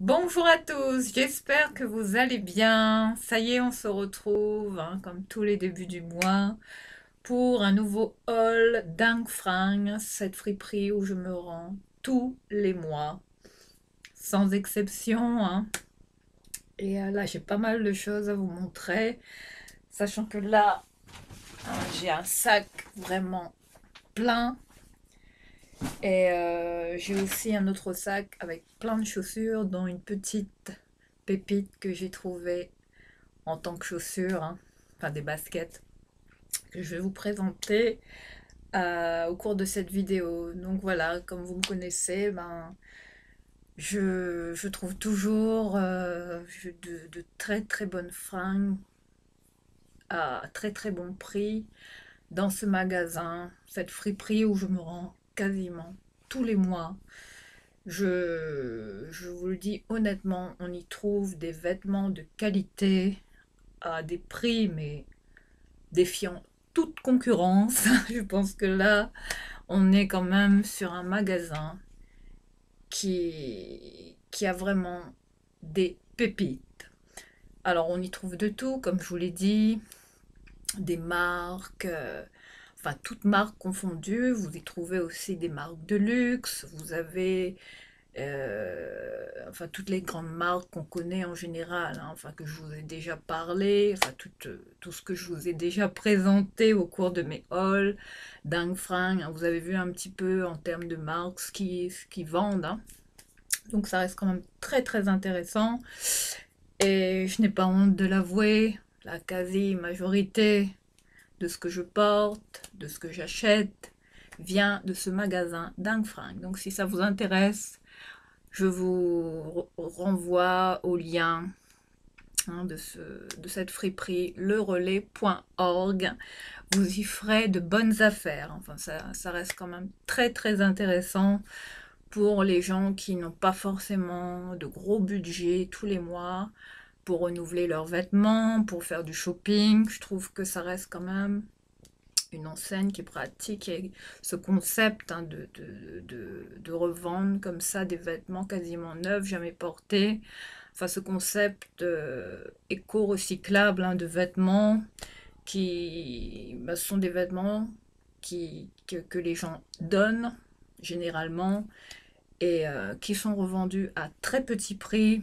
Bonjour à tous, j'espère que vous allez bien. Ça y est, on se retrouve, comme tous les débuts du mois, pour un nouveau haul Dingue Fringue, cette friperie où je me rends tous les mois, sans exception, hein. Et là, j'ai pas mal de choses à vous montrer, sachant que là, j'ai un sac vraiment plein. Et j'ai aussi un autre sac avec plein de chaussures, dont une petite pépite que j'ai trouvée en tant que chaussures, hein, enfin des baskets, que je vais vous présenter au cours de cette vidéo. Donc voilà, comme vous me connaissez, je trouve toujours de très très bonnes fringues à très très bon prix dans ce magasin, cette friperie où je me rends quasiment tous les mois. Je vous le dis honnêtement, on y trouve des vêtements de qualité à des prix, mais défiant toute concurrence. Je pense que là, on est quand même sur un magasin qui a vraiment des pépites. Alors, on y trouve de tout, comme je vous l'ai dit, des marques, enfin toutes marques confondues. Vous y trouvez aussi des marques de luxe. Vous avez enfin toutes les grandes marques qu'on connaît en général, hein, enfin que je vous ai déjà parlé, enfin tout ce que je vous ai déjà présenté au cours de mes hauls, Dingue Fringue, hein, vous avez vu un petit peu en termes de marques ce qu'ils vendent, hein. Donc ça reste quand même très très intéressant et je n'ai pas honte de l'avouer, la quasi-majorité de ce que je porte, de ce que j'achète, vient de ce magasin Dingue Fringue. Donc si ça vous intéresse, je vous renvoie au lien, de cette friperie, lerelais.org. Vous y ferez de bonnes affaires. Enfin, ça reste quand même très très intéressant pour les gens qui n'ont pas forcément de gros budget tous les mois pour renouveler leurs vêtements, pour faire du shopping. Je trouve que ça reste quand même une enseigne qui pratique ce concept, hein, de revendre comme ça des vêtements quasiment neufs, jamais portés. Enfin, ce concept éco-recyclable, hein, de vêtements qui sont des vêtements que les gens donnent généralement et qui sont revendus à très petit prix.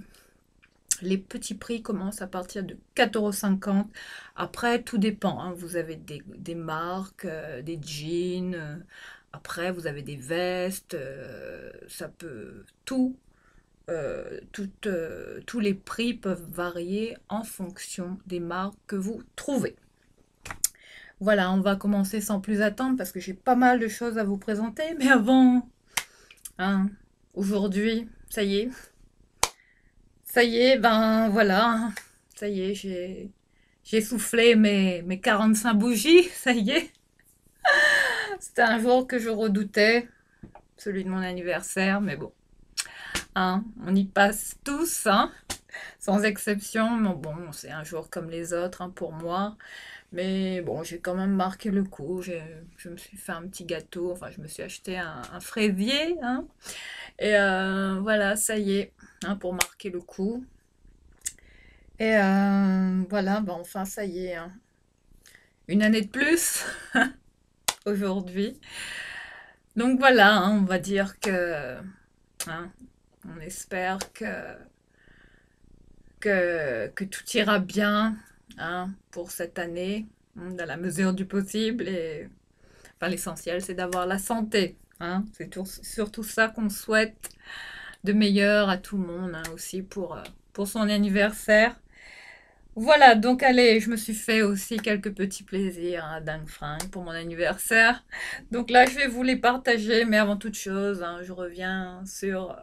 Les petits prix commencent à partir de 4,50 €. Après, tout dépend, hein. Vous avez des marques, des jeans. Après, vous avez des vestes. Ça peut tous les prix peuvent varier en fonction des marques que vous trouvez. Voilà, on va commencer sans plus attendre parce que j'ai pas mal de choses à vous présenter. Mais avant, hein, aujourd'hui, ça y est, ben voilà, ça y est, j'ai soufflé mes 45 bougies, ça y est. C'était un jour que je redoutais, celui de mon anniversaire, mais bon, hein, on y passe tous, hein, sans exception. Mais bon, c'est un jour comme les autres, hein, pour moi. Mais bon, j'ai quand même marqué le coup. Je me suis fait un petit gâteau, enfin, je me suis acheté un fraisier, hein. Et voilà, ça y est, hein, pour marquer le coup. Et voilà, ben enfin, ça y est, hein. Une année de plus aujourd'hui. Donc voilà, hein, on va dire que, hein, on espère que tout ira bien, hein, pour cette année, hein, dans la mesure du possible. Et enfin, l'essentiel, c'est d'avoir la santé, hein. C'est surtout ça qu'on souhaite de meilleur à tout le monde, hein, aussi pour son anniversaire. Voilà, donc allez, je me suis fait aussi quelques petits plaisirs à Dingue Fringue pour mon anniversaire. Donc là, je vais vous les partager, mais avant toute chose, hein, je reviens sur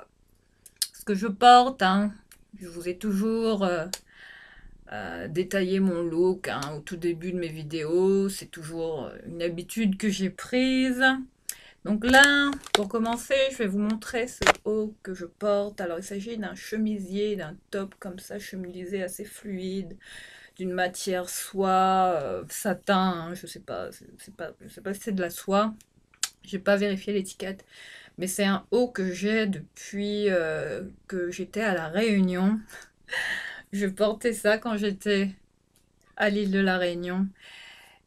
ce que je porte, hein. Je vous ai toujours détaillé mon look, hein, au tout début de mes vidéos. C'est toujours une habitude que j'ai prise. Donc là, pour commencer, je vais vous montrer ce haut que je porte. Alors, il s'agit d'un chemisier, d'un top comme ça, chemisé assez fluide, d'une matière soie, satin, hein, je sais pas si c'est de la soie. J'ai pas vérifié l'étiquette. Mais c'est un haut que j'ai depuis que j'étais à La Réunion. Je portais ça quand j'étais à l'île de La Réunion.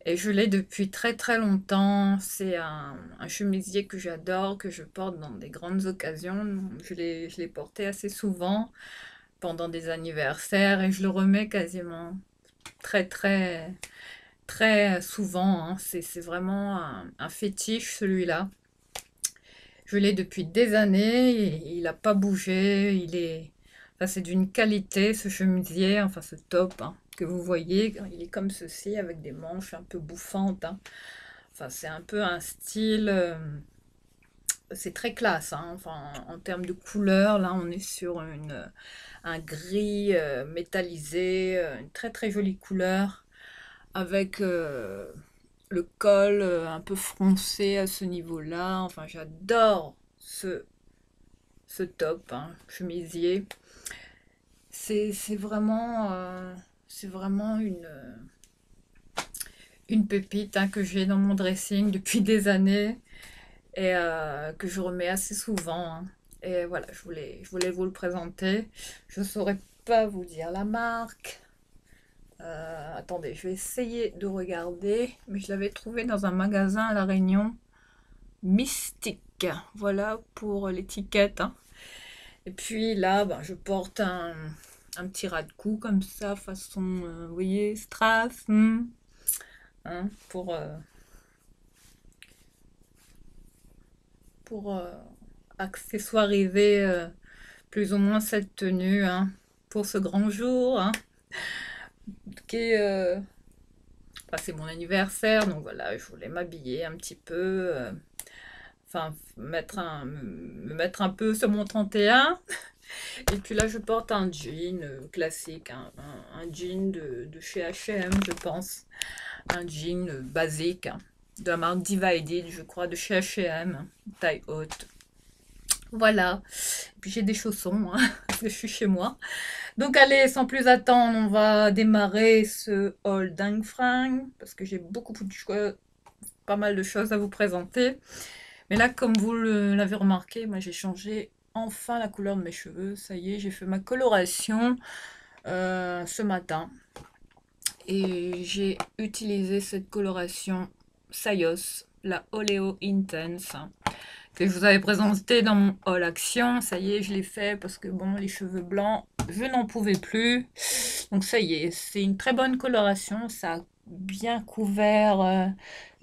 Et je l'ai depuis très très longtemps. C'est un chemisier que j'adore, que je porte dans des grandes occasions. Je l'ai porté assez souvent pendant des anniversaires et je le remets quasiment très très très souvent, hein. C'est vraiment un fétiche celui-là. Je l'ai depuis des années et il n'a pas bougé. Enfin, c'est d'une qualité ce chemisier, enfin ce top, hein, que vous voyez. Il est comme ceci avec des manches un peu bouffantes, hein. Enfin, c'est un peu un style, c'est très classe, hein. Enfin, en termes de couleur, là, on est sur un gris métallisé, une très très jolie couleur, avec le col un peu froncé à ce niveau-là. Enfin, j'adore ce top, hein, chemisier. C'est vraiment, c'est vraiment une pépite, hein, que j'ai dans mon dressing depuis des années et que je remets assez souvent, hein. Et voilà, je voulais vous le présenter. Je ne saurais pas vous dire la marque. Attendez, je vais essayer de regarder. Mais je l'avais trouvé dans un magasin à La Réunion. Mystique. Voilà pour l'étiquette, hein. Et puis là, ben, je porte un petit ras de cou comme ça, façon, vous voyez, strass, hein, pour accessoiriser plus ou moins cette tenue, hein, pour ce grand jour, hein, qui est, enfin, c'est mon anniversaire, donc voilà, je voulais m'habiller un petit peu, enfin, me mettre un peu sur mon 31. Et puis là, je porte un jean classique, hein, un jean de chez H&M, je pense. Un jean basique, hein, de la marque Divided, je crois, de chez H&M, taille haute. Voilà. Et puis j'ai des chaussons, hein, parce que je suis chez moi. Donc allez, sans plus attendre, on va démarrer ce haul dingue fringue, parce que j'ai beaucoup de choix, pas mal de choses à vous présenter. Mais là, comme vous l'avez remarqué, moi j'ai changé enfin la couleur de mes cheveux. Ça y est, j'ai fait ma coloration ce matin. Et j'ai utilisé cette coloration Sayos, la Oleo Intense, que je vous avais présentée dans mon haul action. Ça y est, je l'ai fait parce que bon, les cheveux blancs, je n'en pouvais plus. Donc ça y est, c'est une très bonne coloration. Ça a bien couvert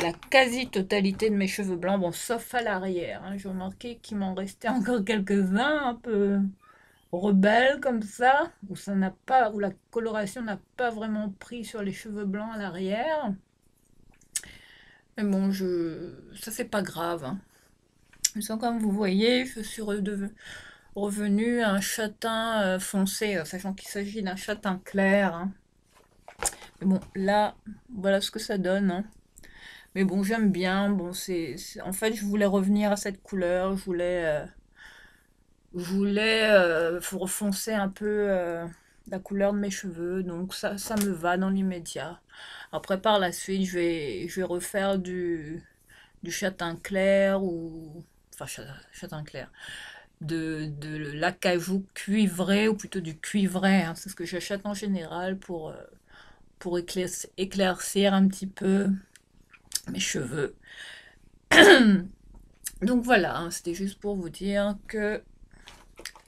la quasi-totalité de mes cheveux blancs, bon, sauf à l'arrière, hein. J'ai remarqué qu'il m'en restait encore quelques-uns, un peu rebelles comme ça, où ça n'a pas, où la coloration n'a pas vraiment pris sur les cheveux blancs à l'arrière. Mais bon, ça c'est pas grave, hein. Comme vous voyez, je suis revenue à un châtain foncé, sachant qu'il s'agit d'un châtain clair, hein. Mais bon, là, voilà ce que ça donne, hein. Mais bon, j'aime bien. Bon, en fait, je voulais revenir à cette couleur. Je voulais refoncer un peu la couleur de mes cheveux. Donc ça me va dans l'immédiat. Après, par la suite, je vais refaire du châtain clair ou... Enfin, châtain clair. De l'acajou cuivré ou plutôt du cuivré, hein. C'est ce que j'achète en général pour éclaircir un petit peu mes cheveux. Donc voilà, hein, c'était juste pour vous dire que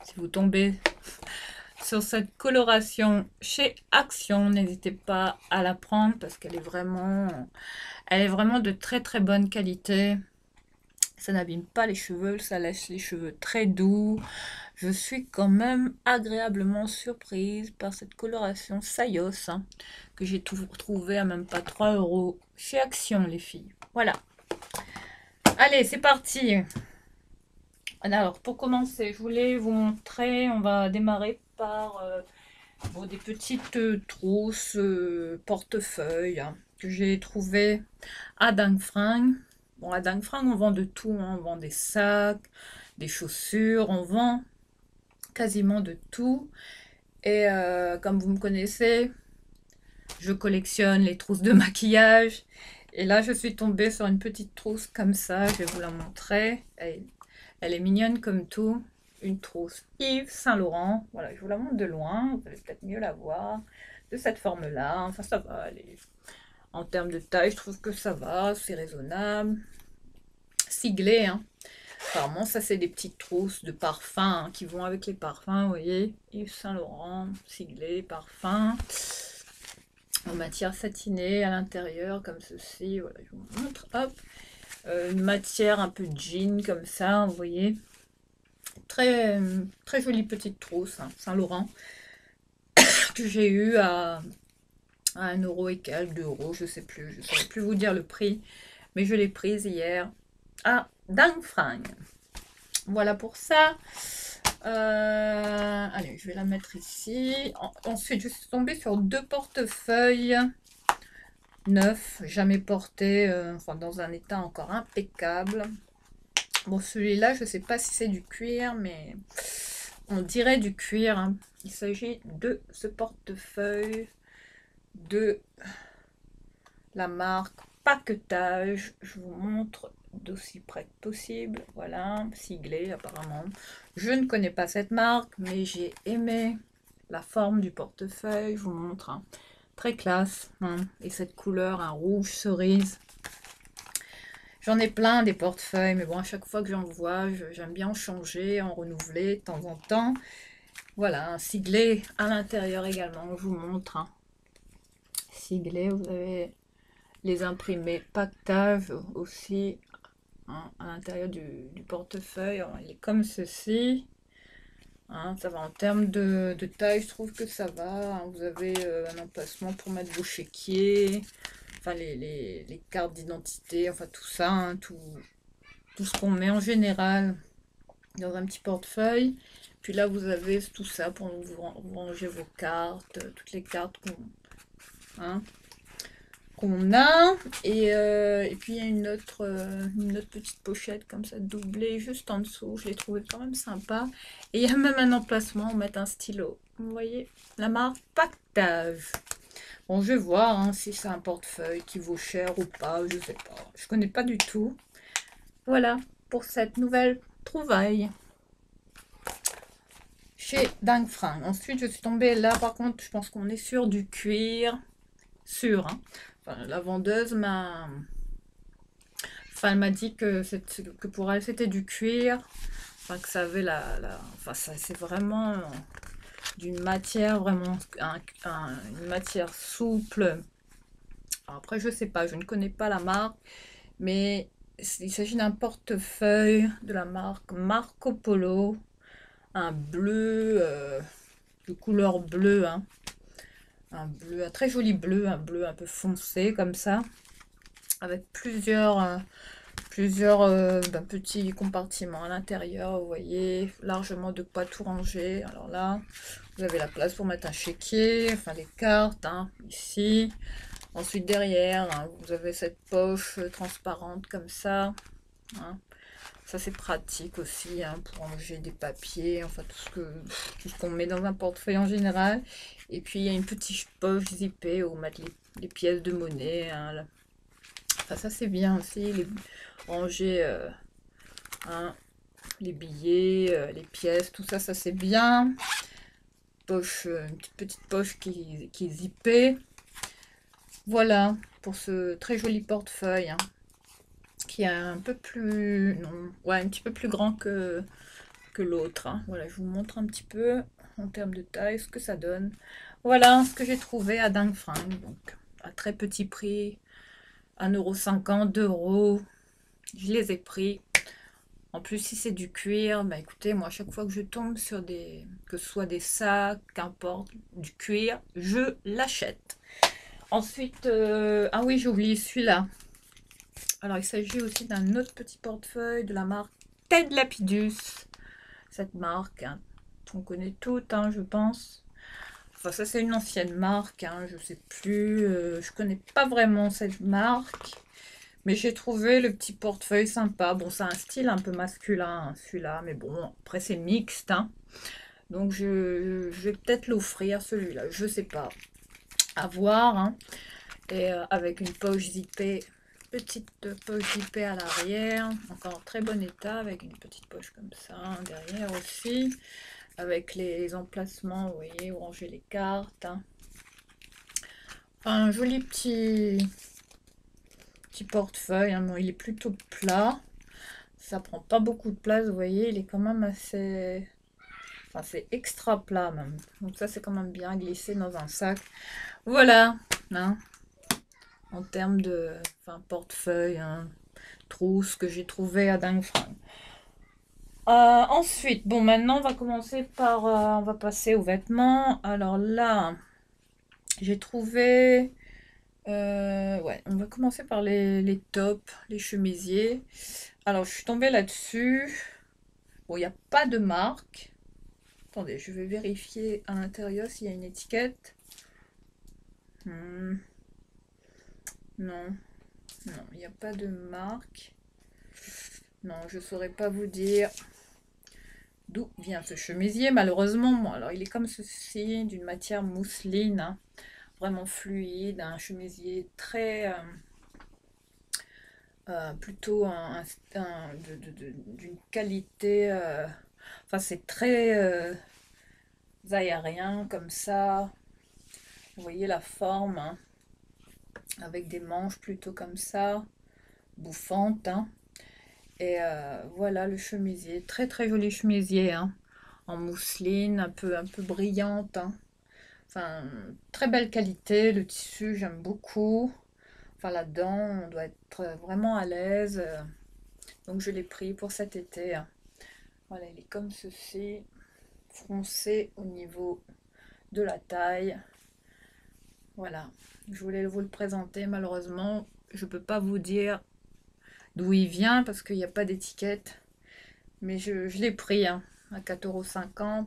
si vous tombez sur cette coloration chez Action, n'hésitez pas à la prendre parce elle est vraiment de très très bonne qualité. Ça n'abîme pas les cheveux, ça laisse les cheveux très doux. Je suis quand même agréablement surprise par cette coloration Sayos, hein, que j'ai trouvé à même pas 3 € chez Action, les filles. Voilà. Allez, c'est parti. Alors, pour commencer, je voulais vous montrer, on va démarrer par bon, des petites trousses portefeuille, hein, que j'ai trouvées à Dangfring. Bon, à Dangfring, on vend de tout, hein. On vend des sacs, des chaussures, on vend quasiment de tout. Et comme vous me connaissez, je collectionne les trousses de maquillage. Et là, je suis tombée sur une petite trousse comme ça. Je vais vous la montrer. Elle est mignonne comme tout. Une trousse Yves Saint Laurent. Voilà, je vous la montre de loin. Vous allez peut-être mieux la voir. De cette forme-là. Enfin, ça va. En termes de taille, je trouve que ça va. C'est raisonnable. Siglé, hein. Apparemment, ça, c'est des petites trousses de parfums hein, qui vont avec les parfums. Vous voyez, Yves Saint Laurent, siglé, parfum. En matière satinée à l'intérieur, comme ceci. Voilà, je vous montre. Hop. Une matière un peu jean comme ça, vous voyez. Très, très jolie petite trousse, hein, Saint Laurent, que j'ai eu à 1 € et quelques, 2 €, je sais plus, je ne saurais plus vous dire le prix, mais je l'ai prise hier à Dang Frank. Voilà pour ça. Allez, je vais la mettre ici. Ensuite, je suis tombée sur 2 portefeuilles neufs, jamais portés, enfin dans un état encore impeccable. Bon, celui-là, je ne sais pas si c'est du cuir, mais on dirait du cuir. Hein. Il s'agit de ce portefeuille de la marque Paquetage. Je vous montre d'aussi près que possible. Voilà, siglé apparemment. Je ne connais pas cette marque, mais j'ai aimé la forme du portefeuille. Je vous montre. Hein. Très classe. Hein. Et cette couleur, un rouge cerise. J'en ai plein des portefeuilles, mais bon, à chaque fois que j'en vois, j'aime bien en changer, en renouveler de temps en temps. Voilà, un siglé à l'intérieur également, je vous montre. Hein. Siglé, vous avez les imprimés Paquetage aussi hein, à l'intérieur du portefeuille. Alors, il est comme ceci. Hein, ça va en termes de taille, je trouve que ça va. Hein. Vous avez un emplacement pour mettre vos chéquiers. Enfin, les cartes d'identité, enfin tout ça, hein, tout ce qu'on met en général dans un petit portefeuille. Puis là, vous avez tout ça pour vous ranger vos cartes, toutes les cartes hein, qu'on a. Et puis, il y a une autre petite pochette comme ça, doublée juste en dessous. Je l'ai trouvé quand même sympa. Et il y a même un emplacement où mettre un stylo. Vous voyez, la marque Paquetage. Bon, je vais voir hein, si c'est un portefeuille qui vaut cher ou pas, je sais pas. Je connais pas du tout. Voilà pour cette nouvelle trouvaille chez Dang Frank. Ensuite, je suis tombée là, par contre, je pense qu'on est sur du cuir. Sûr, hein. Enfin, la vendeuse m'a... Enfin, elle m'a dit que pour elle, c'était du cuir. Enfin, que ça avait Enfin, ça, c'est vraiment d'une matière, vraiment... une matière souple. Alors, après, je sais pas, je ne connais pas la marque. Mais il s'agit d'un portefeuille de la marque Marco Polo. Un bleu, de couleur bleue. Hein. Un bleu, un très joli bleu, un bleu un peu foncé comme ça. Avec plusieurs petits compartiments à l'intérieur. Vous voyez, largement de quoi tout ranger. Alors là, vous avez la place pour mettre un chéquier, enfin les cartes, hein, ici. Ensuite derrière, hein, vous avez cette poche transparente comme ça. Hein. Ça c'est pratique aussi hein, pour ranger des papiers, enfin tout ce qu'on met dans un portefeuille en général. Et puis il y a une petite poche zippée où mettre les pièces de monnaie. Hein. Enfin ça c'est bien aussi, ranger hein, les billets, les pièces, tout ça, ça c'est bien. Poche, une petite poche qui est zippée. Voilà pour ce très joli portefeuille. Hein. Qui est un peu plus... Non, ouais, un petit peu plus grand que l'autre. Hein. Voilà, je vous montre un petit peu en termes de taille ce que ça donne. Voilà ce que j'ai trouvé à Dang Frank. Donc, à très petit prix. 1,50 €, 2 €. Je les ai pris. En plus, si c'est du cuir, bah écoutez, moi, à chaque fois que je tombe sur que ce soit des sacs, qu'importe, du cuir, je l'achète. Ensuite, ah oui, j'ai oublié celui-là. Alors, il s'agit aussi d'un autre petit portefeuille de la marque Ted Lapidus. Cette marque, hein, on connaît toutes, hein, je pense. Enfin, ça, c'est une ancienne marque, hein, je sais plus. Je connais pas vraiment cette marque. Mais j'ai trouvé le petit portefeuille sympa. Bon, c'est un style un peu masculin, hein, celui-là. Mais bon, après, c'est mixte. Hein. Donc, je vais peut-être l'offrir, celui-là. Je sais pas. À voir. Hein. Et avec une poche zippée petite poche zippée à l'arrière, encore en très bon état, avec une petite poche comme ça derrière aussi, avec les emplacements, vous voyez, où ranger les cartes. Enfin, un joli petit portefeuille, hein. Bon, il est plutôt plat, ça prend pas beaucoup de place, vous voyez, il est quand même assez... Enfin, c'est extra plat même, donc ça c'est quand même bien glissé dans un sac. Voilà, hein, en termes de portefeuille, hein, trousse que j'ai trouvé à Dingfang. Ensuite, bon, maintenant on va commencer par, on va passer aux vêtements. Alors là, j'ai trouvé, ouais, on va commencer par les tops, les chemisiers. Alors, je suis tombée là-dessus. Bon, il n'y a pas de marque. Attendez, je vais vérifier à l'intérieur s'il y a une étiquette. Non, non, il n'y a pas de marque. Non, je ne saurais pas vous dire d'où vient ce chemisier, malheureusement. Bon, alors, il est comme ceci, d'une matière mousseline, hein, vraiment fluide, un chemisier très... plutôt d'une qualité... enfin, c'est très aérien, comme ça. Vous voyez la forme, hein, avec des manches plutôt comme ça, bouffantes, hein. Et voilà le chemisier, très très joli chemisier, hein, en mousseline, un peu brillante, hein. Enfin, très belle qualité, le tissu j'aime beaucoup. Enfin là-dedans, on doit être vraiment à l'aise. Donc je l'ai pris pour cet été, hein. Voilà, il est comme ceci, froncé au niveau de la taille. Voilà, je voulais vous le présenter, malheureusement, je peux pas vous dire d'où il vient parce qu'il n'y a pas d'étiquette. Mais je l'ai pris, hein, à 4,50 €.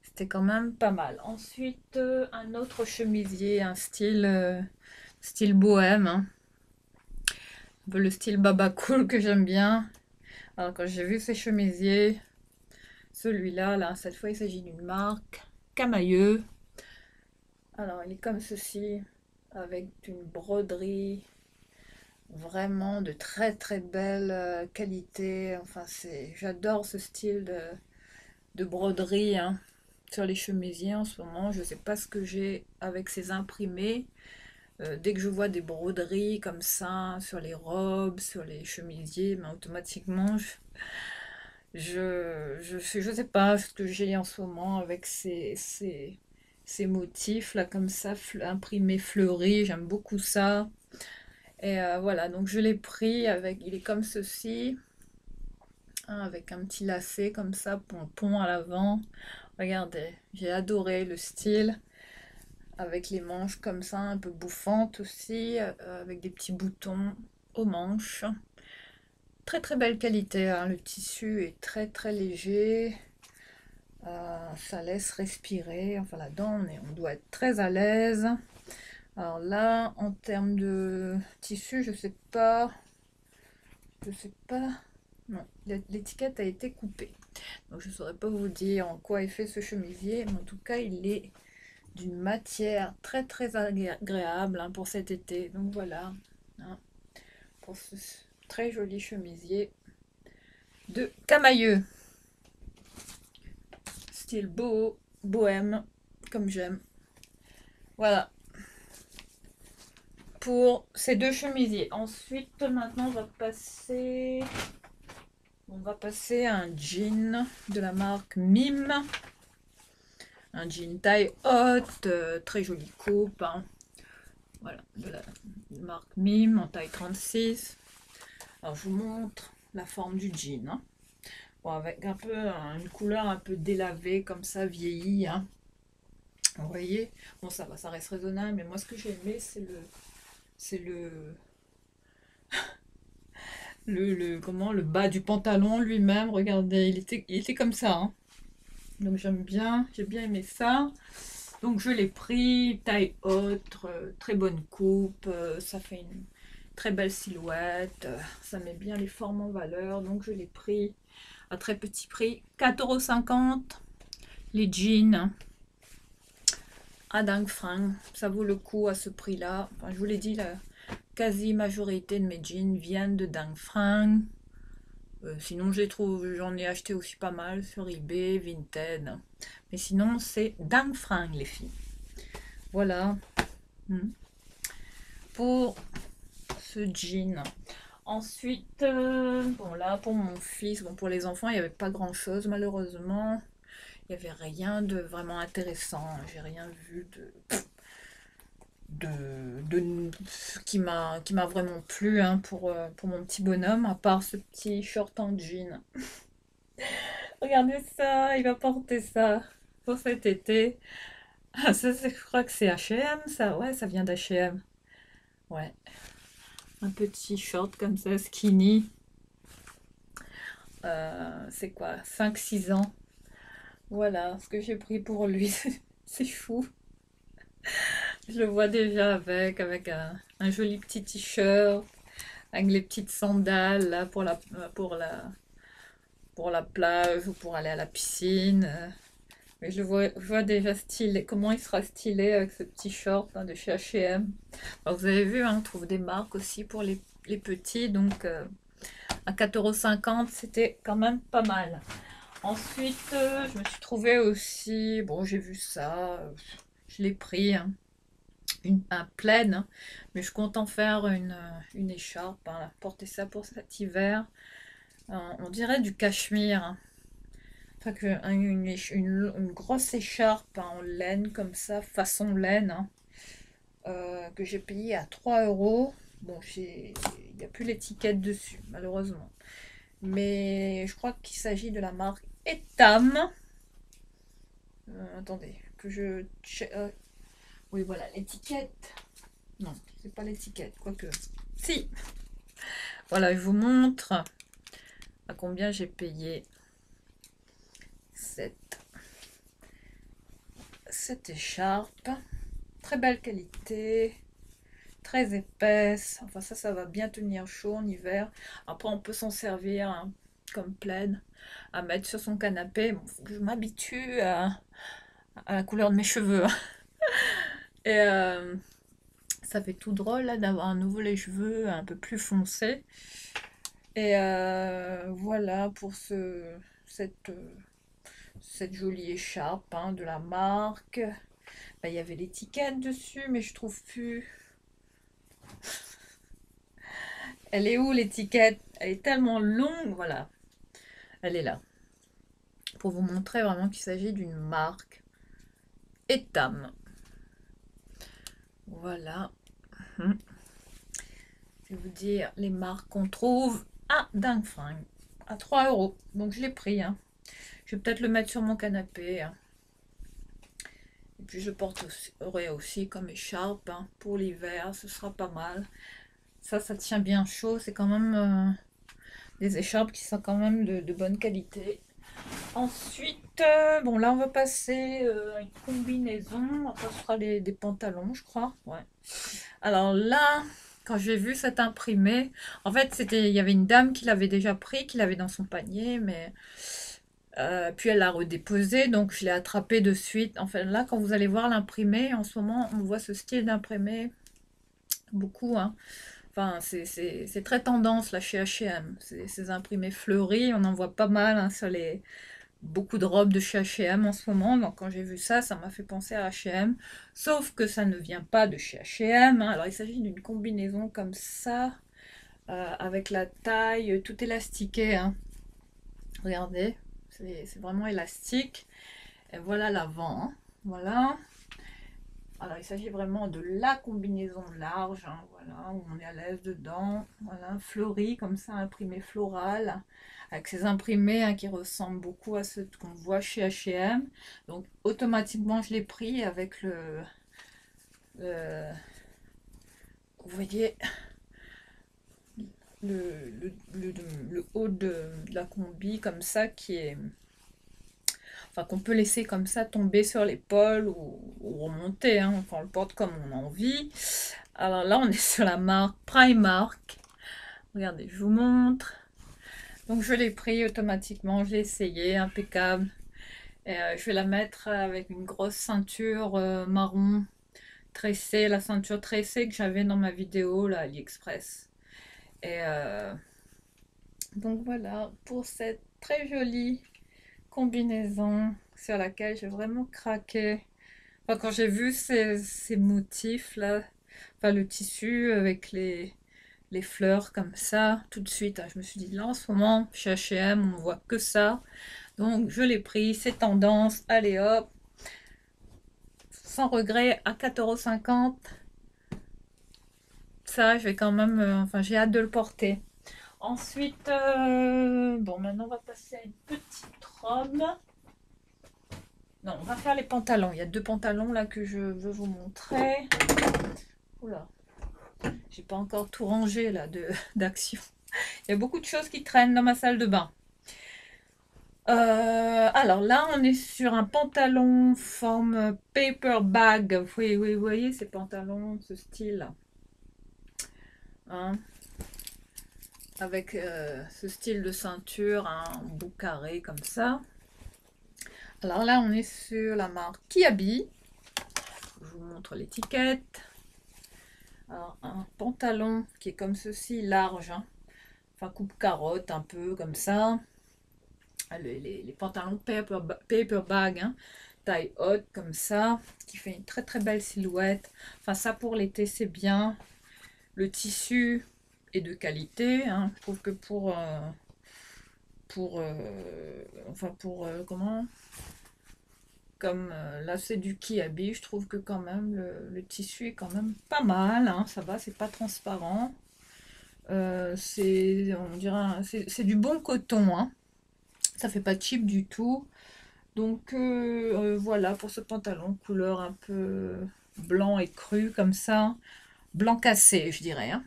C'était quand même pas mal. Ensuite, un autre chemisier, un style bohème, hein. Un peu le style baba cool que j'aime bien. Alors quand j'ai vu ces chemisiers, celui-là, là, cette fois il s'agit d'une marque Camailleux. Alors il est comme ceci, avec une broderie vraiment de très très belle qualité. Enfin j'adore ce style de broderie, hein, sur les chemisiers en ce moment. Je sais pas ce que j'ai avec ces imprimés. Dès que je vois des broderies comme ça sur les robes, sur les chemisiers, ben, automatiquement je sais pas ce que j'ai en ce moment avec ces motifs là comme ça, imprimés fleuris, j'aime beaucoup ça. Et voilà, donc je l'ai pris avec, il est comme ceci, hein, avec un petit lacet comme ça, pompon à l'avant. Regardez, j'ai adoré le style, avec les manches comme ça, un peu bouffantes aussi, avec des petits boutons aux manches. Très très belle qualité, hein, le tissu est très très léger. Ça laisse respirer. Enfin là-dedans, on doit être très à l'aise. Alors là, en termes de tissu, je sais pas. Je sais pas. Non, l'étiquette a été coupée. Donc je saurais pas vous dire en quoi est fait ce chemisier. Mais en tout cas, il est d'une matière très très agréable, hein, pour cet été. Donc voilà, hein, pour ce très joli chemisier de Camailleux. Style beau, bohème, comme j'aime. Voilà. Pour ces deux chemisiers. Ensuite, maintenant, on va passer à un jean de la marque Mime. Un jean taille haute, très jolie coupe, hein. Voilà, de la marque Mime en taille 36. Alors, je vous montre la forme du jean, hein. Bon, avec un peu une couleur un peu délavée, comme ça, vieillie, hein. Vous voyez, bon ça va, ça reste raisonnable, mais moi ce que j'ai aimé c'est le bas du pantalon lui-même. Regardez, il était comme ça, hein. Donc j'aime bien, j'ai bien aimé ça. Donc je l'ai pris, taille haute, très bonne coupe, ça fait une très belle silhouette, ça met bien les formes en valeur. Donc je l'ai pris à très petit prix, 4,50 €. Les jeans à Dingfang, ça vaut le coup à ce prix-là. Enfin, je vous l'ai dit, quasi-majorité de mes jeans viennent de Dangfrang. Sinon, j'en ai acheté aussi pas mal sur eBay, Vinted. Mais sinon, c'est Dangfrang, les filles. Voilà. Hmm. Pour ce jean. Ensuite, bon là, pour mon fils, bon pour les enfants, il n'y avait pas grand-chose malheureusement. Il n'y avait rien de vraiment intéressant. J'ai rien vu de qui m'a vraiment plu hein, pour mon petit bonhomme, à part ce petit short en jean. Regardez ça, il va porter ça pour cet été. Ah, ça, je crois que c'est H&M, ça. Ouais, ça vient d'H&M. Ouais, un petit short comme ça, skinny. C'est quoi? 5 6 ans. Voilà ce que j'ai pris pour lui. C'est fou. Je le vois déjà avec un joli petit t-shirt, avec les petites sandales là pour la plage ou pour aller à la piscine. Mais je vois déjà stylé, comment il sera stylé avec ce petit short hein, de chez H&M. Alors, vous avez vu, hein, on trouve des marques aussi pour les petits, donc à 4,50 € c'était quand même pas mal. Ensuite, je me suis trouvée aussi, bon j'ai vu ça, je l'ai pris, hein, un plaid, hein, mais je compte en faire une écharpe, hein, porter ça pour cet hiver. On dirait du cachemire, hein. Enfin, une grosse écharpe hein, en laine comme ça, façon laine, hein, que j'ai payé à 3 €. Bon, il n'y a plus l'étiquette dessus, malheureusement. Mais je crois qu'il s'agit de la marque Etam. Attendez, que je... oui, voilà, l'étiquette. Non, c'est pas l'étiquette, quoique. Si, voilà, je vous montre à combien j'ai payé cette, cette écharpe. Très belle qualité, très épaisse. Enfin, ça va bien tenir chaud en hiver. Après, on peut s'en servir hein, comme plaid à mettre sur son canapé. Bon, faut que je m'habitue à la couleur de mes cheveux. Et ça fait tout drôle là d'avoir à nouveau les cheveux un peu plus foncés. Et voilà pour cette jolie écharpe hein, de la marque. Bah, il y avait l'étiquette dessus, mais je trouve plus. Elle est où l'étiquette? Elle est tellement longue, voilà. Elle est là. Pour vous montrer vraiment qu'il s'agit d'une marque Etam. Voilà. Je vais vous dire les marques qu'on trouve à Dingfring. À 3 €. Donc je l'ai pris. Hein. Je vais peut-être le mettre sur mon canapé. Hein. Et puis je aurai aussi comme écharpe hein, pour l'hiver. Ce sera pas mal. Ça tient bien chaud. C'est quand même des écharpes qui sont quand même de bonne qualité. Ensuite, bon là on va passer à une combinaison. Après ce sera des pantalons, je crois. Ouais. Alors là, quand j'ai vu cet imprimé, en fait il y avait une dame qui l'avait déjà pris, qui l'avait dans son panier, mais puis elle l'a redéposé, donc je l'ai attrapé de suite. Enfin là, quand vous allez voir l'imprimé, en ce moment on voit ce style d'imprimé beaucoup, hein. Enfin, c'est très tendance là chez H&M. Ces imprimés fleuris, on en voit pas mal hein, sur beaucoup de robes de chez H&M en ce moment. Donc quand j'ai vu ça, ça m'a fait penser à H&M. Sauf que ça ne vient pas de chez H&M. Hein. Alors il s'agit d'une combinaison comme ça, avec la taille tout élastiquée. Hein. Regardez, c'est vraiment élastique. Et voilà l'avant. Hein. Voilà. Alors, il s'agit vraiment de la combinaison large, hein, voilà, où on est à l'aise dedans. Voilà, fleuri, comme ça, imprimé floral, avec ces imprimés hein, qui ressemblent beaucoup à ceux qu'on voit chez H&M. Donc, automatiquement, je l'ai pris avec le- vous voyez, le haut de la combi, comme ça, qui est... Enfin, qu'on peut laisser comme ça tomber sur l'épaule ou remonter, hein, enfin, on le porte comme on a envie. Alors là, on est sur la marque Primark. Regardez, je vous montre. Donc je l'ai pris automatiquement, je l'ai essayé, impeccable. Et, je vais la mettre avec une grosse ceinture marron, tressée, la ceinture tressée que j'avais dans ma vidéo, là, AliExpress. Et donc voilà, pour cette très jolie combinaison sur laquelle j'ai vraiment craqué. Enfin, quand j'ai vu ces motifs-là, enfin le tissu avec les fleurs comme ça, tout de suite, je me suis dit, là en ce moment, chez H&M, on voit que ça. Donc je l'ai pris, c'est tendance, allez hop, sans regret, à 4,50 €. Ça, je vais quand même, enfin j'ai hâte de le porter. Ensuite, bon, maintenant on va passer à une petite robe. Non, on va faire les pantalons. Il y a deux pantalons là que je veux vous montrer. Oula, j'ai pas encore tout rangé là d'action. Il y a beaucoup de choses qui traînent dans ma salle de bain. Alors là, on est sur un pantalon forme paper bag. Oui, oui, vous voyez ces pantalons de ce style. Hein, avec ce style de ceinture, un bout carré comme ça. Alors là, on est sur la marque Kiabi. Je vous montre l'étiquette. Alors, un pantalon qui est comme ceci, large, hein. Enfin coupe carotte, un peu comme ça. Les pantalons paper bag, hein, taille haute comme ça, qui fait une très très belle silhouette. Enfin ça pour l'été c'est bien. Le tissu est de qualité, hein. Je trouve que comment, comme là c'est du Kiabi, je trouve que quand même le tissu est quand même pas mal, hein. Ça va, c'est pas transparent. On dirait, c'est du bon coton, hein. Ça fait pas cheap du tout. Donc voilà pour ce pantalon, couleur un peu blanc et cru comme ça. Blanc cassé, je dirais, hein.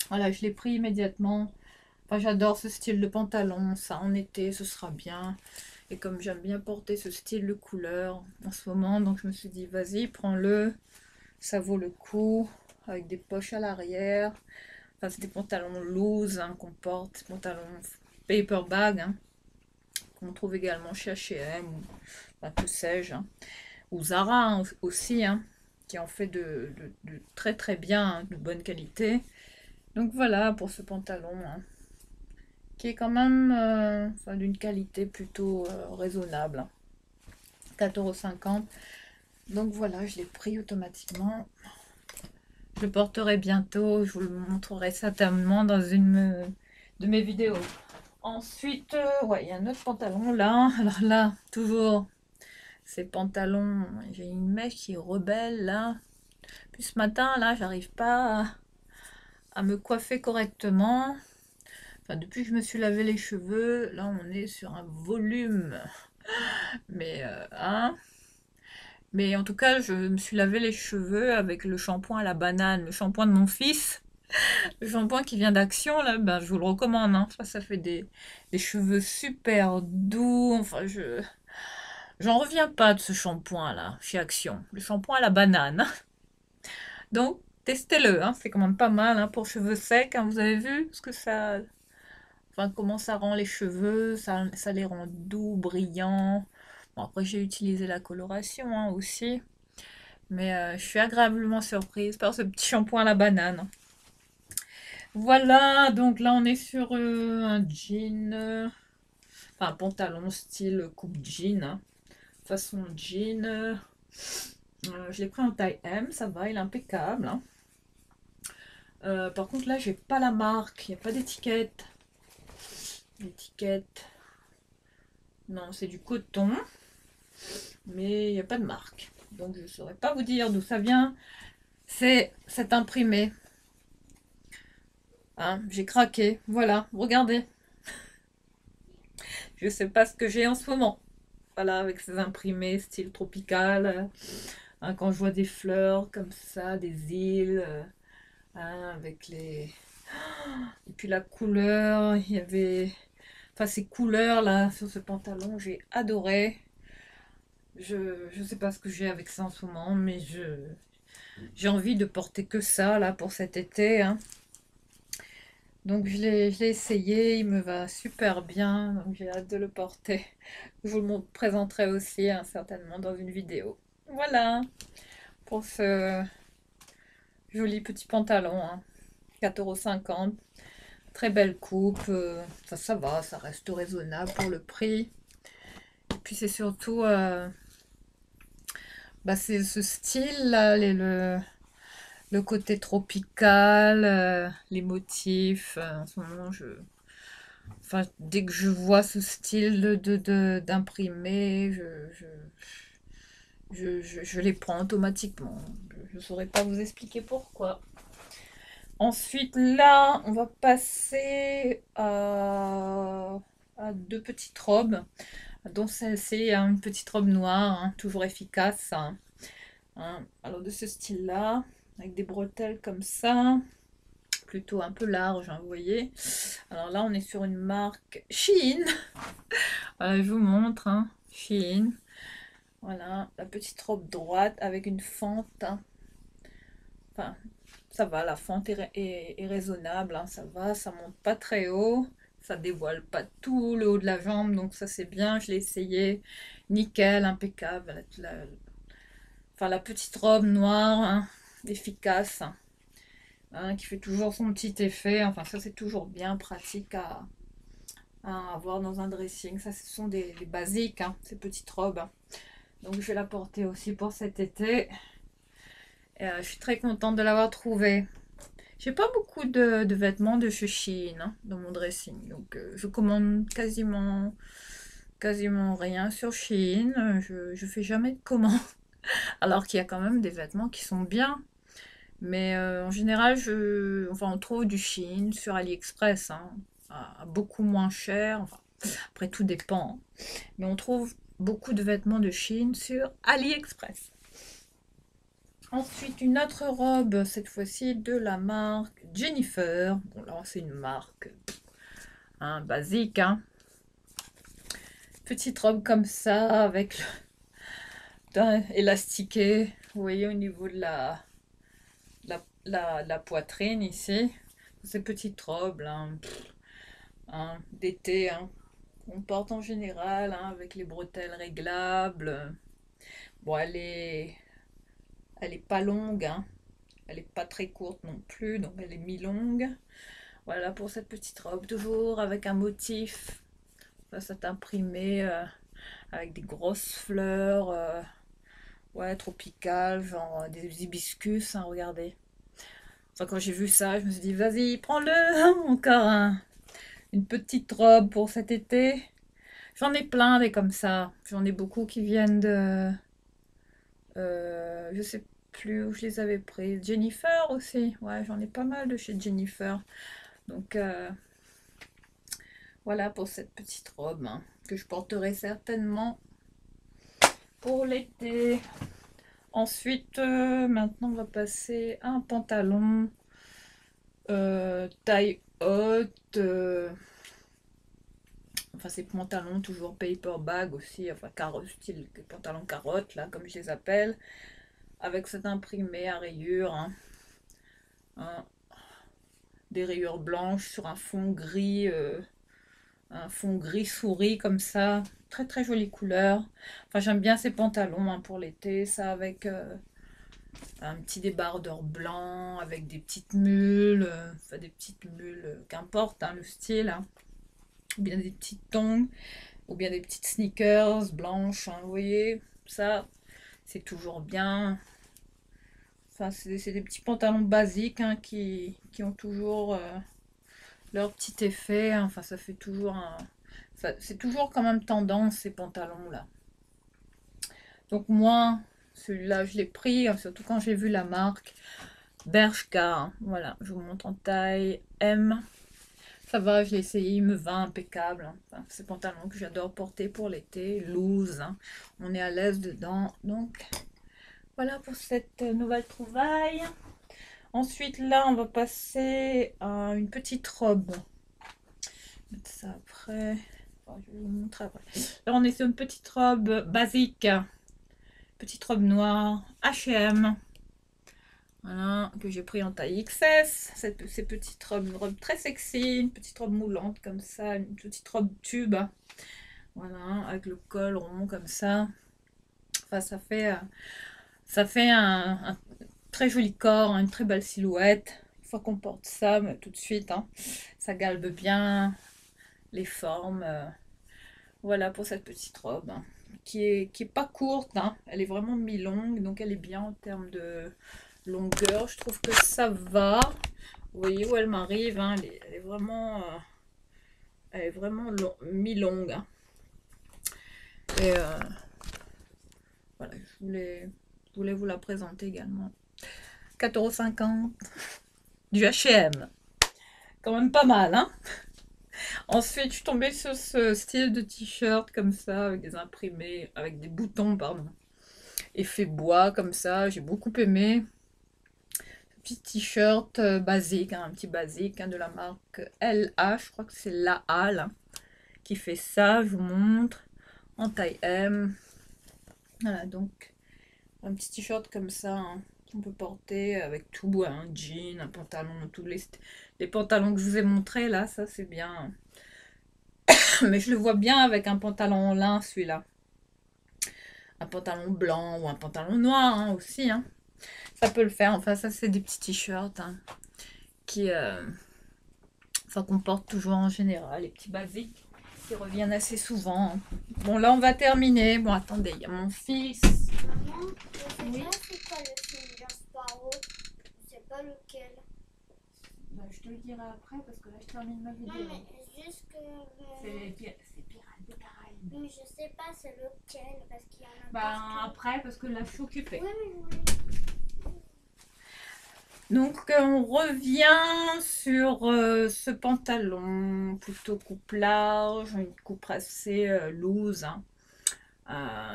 Voilà, je l'ai pris immédiatement. Enfin, j'adore ce style de pantalon. Ça, en été, ce sera bien. Et comme j'aime bien porter ce style de couleur en ce moment, donc je me suis dit, vas-y, prends-le. Ça vaut le coup. Avec des poches à l'arrière. Enfin, c'est des pantalons loose, hein, qu'on porte. Des pantalons paper bag, hein, qu'on trouve également chez H&M ou bah, que sais-je, hein. Ou Zara, hein, aussi, hein, qui en fait de très très bien, hein, de bonne qualité. Donc voilà pour ce pantalon, hein, qui est quand même enfin, d'une qualité plutôt raisonnable, hein. 4,50 €. Donc voilà, je l'ai pris automatiquement. Je le porterai bientôt, je vous le montrerai certainement dans une de mes vidéos. Ensuite, ouais, il y a un autre pantalon là. Alors là, toujours ces pantalons, j'ai une mèche qui est rebelle là. Puis ce matin là, j'arrive pas à me coiffer correctement. Enfin, depuis que je me suis lavé les cheveux, là on est sur un volume. Mais hein. Mais en tout cas, je me suis lavé les cheveux avec le shampoing à la banane, le shampoing de mon fils. Le shampoing qui vient d'Action, là, ben, je vous le recommande, hein. Ça fait des cheveux super doux. Enfin, j'en reviens pas de ce shampoing là, chez Action. Le shampoing à la banane. Donc, testez-le, hein. C'est quand même pas mal, hein, pour cheveux secs, hein. Vous avez vu ce que ça, enfin, comment ça rend les cheveux, ça les rend doux, brillants. Bon, après, j'ai utilisé la coloration, hein, aussi. Mais je suis agréablement surprise par ce petit shampoing à la banane. Voilà, donc là, on est sur un jean, enfin, un pantalon style coupe jean, hein, façon jean. Je l'ai pris en taille M, ça va, il est impeccable, hein. Par contre, là, j'ai pas la marque, il n'y a pas d'étiquette. L'étiquette, non, c'est du coton, mais il n'y a pas de marque. Donc, je ne saurais pas vous dire d'où ça vient. C'est imprimé. Hein, j'ai craqué. Voilà, regardez. Je ne sais pas ce que j'ai en ce moment. Voilà, avec ces imprimés style tropical. Hein, quand je vois des fleurs comme ça, des îles, hein, avec les... Et puis la couleur, il y avait... Enfin, ces couleurs là sur ce pantalon, j'ai adoré. Je sais pas ce que j'ai avec ça en ce moment, mais j'ai envie de porter que ça là pour cet été, hein. Donc je l'ai essayé, il me va super bien, donc j'ai hâte de le porter. Je vous le présenterai aussi, hein, certainement dans une vidéo. Voilà pour ce joli petit pantalon, hein. 4,50 €. Très belle coupe. Ça va, ça reste raisonnable pour le prix. Et puis c'est surtout bah, c'est ce style-là, le côté tropical, les motifs. En ce moment, enfin, dès que je vois ce style d'imprimé, je les prends automatiquement. Je ne saurais pas vous expliquer pourquoi. Ensuite, là, on va passer à deux petites robes, dont celle-ci, hein, une petite robe noire, hein, toujours efficace, hein. Alors, de ce style-là, avec des bretelles comme ça, plutôt un peu large, hein, vous voyez. Alors là, on est sur une marque Shein. Voilà, je vous montre, hein, Shein. Voilà, la petite robe droite avec une fente, hein. Enfin, ça va, la fente est raisonnable, hein, ça va, ça monte pas très haut, ça dévoile pas tout le haut de la jambe, donc ça c'est bien, je l'ai essayé, nickel, impeccable. Enfin, la petite robe noire, hein, efficace, hein, qui fait toujours son petit effet, enfin ça c'est toujours bien pratique à avoir dans un dressing, ça ce sont des basiques, hein, ces petites robes. Donc je vais la porter aussi pour cet été. Et, je suis très contente de l'avoir trouvée. J'ai pas beaucoup de vêtements de chez Shein, hein, dans mon dressing. Donc je commande quasiment rien sur Shein. Je fais jamais de commandes. Alors qu'il y a quand même des vêtements qui sont bien. Mais en général, enfin, on trouve du Shein sur AliExpress, hein, à beaucoup moins cher. Enfin, après, tout dépend, hein. Mais on trouve beaucoup de vêtements de Shein sur AliExpress. Ensuite, une autre robe, cette fois-ci de la marque Jennifer. Bon, là, c'est une marque, hein, basique, hein. Petite robe comme ça, avec élastiqué, vous voyez, au niveau de la poitrine ici. Ces petites robes, là, hein, d'été, hein, qu'on porte en général, hein, avec les bretelles réglables. Bon, elle est pas longue, hein. Elle est pas très courte non plus, donc elle est mi-longue. Voilà pour cette petite robe, toujours avec un motif. Ça imprimé avec des grosses fleurs, ouais, tropicales, genre des hibiscus, hein, regardez. Enfin, quand j'ai vu ça, je me suis dit, vas-y, prends-le, encore une petite robe pour cet été. J'en ai plein des comme ça. J'en ai beaucoup qui viennent de, je sais plus où je les avais prises. Jennifer aussi, ouais, j'en ai pas mal de chez Jennifer. Donc voilà pour cette petite robe, hein, que je porterai certainement pour l'été. Ensuite, maintenant on va passer à un pantalon taille haute. Enfin, ces pantalons toujours paper bag aussi, enfin style pantalon carotte là, comme je les appelle, avec cet imprimé à rayures, hein, hein, des rayures blanches sur un fond gris souris comme ça, très très jolie couleur. Enfin, j'aime bien ces pantalons, hein, pour l'été, ça avec un petit débardeur blanc, avec des petites mules, enfin des petites mules, qu'importe, hein, le style, hein, ou bien des petites tongs, ou bien des petites sneakers blanches, hein, vous voyez, ça c'est toujours bien. Enfin, c'est des petits pantalons basiques, hein, qui ont toujours leur petit effet, hein. Enfin, ça fait toujours c'est toujours quand même tendance, ces pantalons-là. Donc moi, celui-là, je l'ai pris, hein, surtout quand j'ai vu la marque Bershka, hein. Voilà, je vous montre en taille M. Ça va, je l'ai essayé, il me va impeccable, hein. Enfin, ces pantalons que j'adore porter pour l'été, loose, hein. On est à l'aise dedans. Donc, voilà pour cette nouvelle trouvaille. Ensuite, là, on va passer à une petite robe. Je vais mettre ça après. Enfin, je vais vous montrer après. Là, on est sur une petite robe basique. Petite robe noire H&M. Voilà, que j'ai pris en taille XS. Ces petites robes, une robe très sexy, une petite robe moulante comme ça, une petite robe tube. Voilà, avec le col rond comme ça. Enfin, Ça fait un très joli corps, une très belle silhouette. Une fois qu'on porte ça, mais tout de suite, hein, ça galbe bien les formes. Voilà pour cette petite robe, hein, qui est pas courte, hein. Elle est vraiment mi-longue, donc elle est bien en termes de longueur. Je trouve que ça va. Vous voyez où elle m'arrive, hein, elle est vraiment mi-longue, hein. Et voilà, je voulais vous la présenter également. 4,50 € du H&M. Quand même pas mal, hein. Ensuite, je suis tombée sur ce style de t-shirt comme ça, avec des imprimés, avec des boutons, pardon. Effet bois comme ça, j'ai beaucoup aimé. Petit t-shirt basique, hein, un petit basique, hein, de la marque LA, je crois que c'est la là, qui fait ça, je vous montre, en taille M. Voilà, donc un petit t-shirt comme ça, hein, qu'on peut porter avec tout, un jean, un pantalon, tous les pantalons que je vous ai montrés là, ça c'est bien. Mais je le vois bien avec un pantalon en lin, celui-là. Un pantalon blanc ou un pantalon noir, hein, aussi, hein. Ça peut le faire. Enfin, ça, c'est des petits t-shirts, hein, enfin, qu'on porte toujours en général, les petits basiques qui reviennent assez souvent, hein. Bon, là, on va terminer. Bon, attendez, il y a mon fils. Maman, je sais Oui. pas c'est quoi le film Jack Sparrow. Je sais pas lequel. Bah, je te le dirai après parce que là, je termine ma vidéo. Non, mais juste que. C'est Pirates des Caraïbes. Mais je sais pas c'est lequel parce qu'il y en a Bah, partout. après, parce que là, je suis occupée. Oui, oui, Donc, on revient sur ce pantalon plutôt coupe large, une coupe assez loose, hein.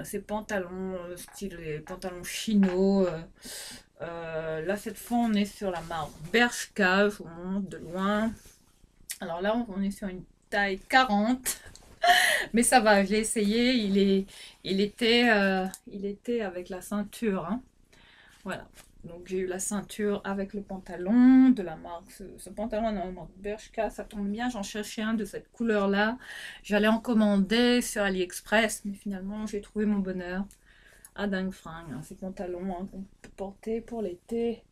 Ces pantalons, style les pantalons chino. Là, cette fois, on est sur la marque Bershka, je vous montre de loin. Alors là, on est sur une taille 40, mais ça va, je l'ai essayé, il était avec la ceinture, hein. Voilà. Donc j'ai eu la ceinture avec le pantalon de la marque, ce pantalon de la marque Bershka, ça tombe bien, j'en cherchais un de cette couleur-là. J'allais en commander sur AliExpress, mais finalement j'ai trouvé mon bonheur à dingue fringue, hein, ces pantalons, hein, qu'on peut porter pour l'été.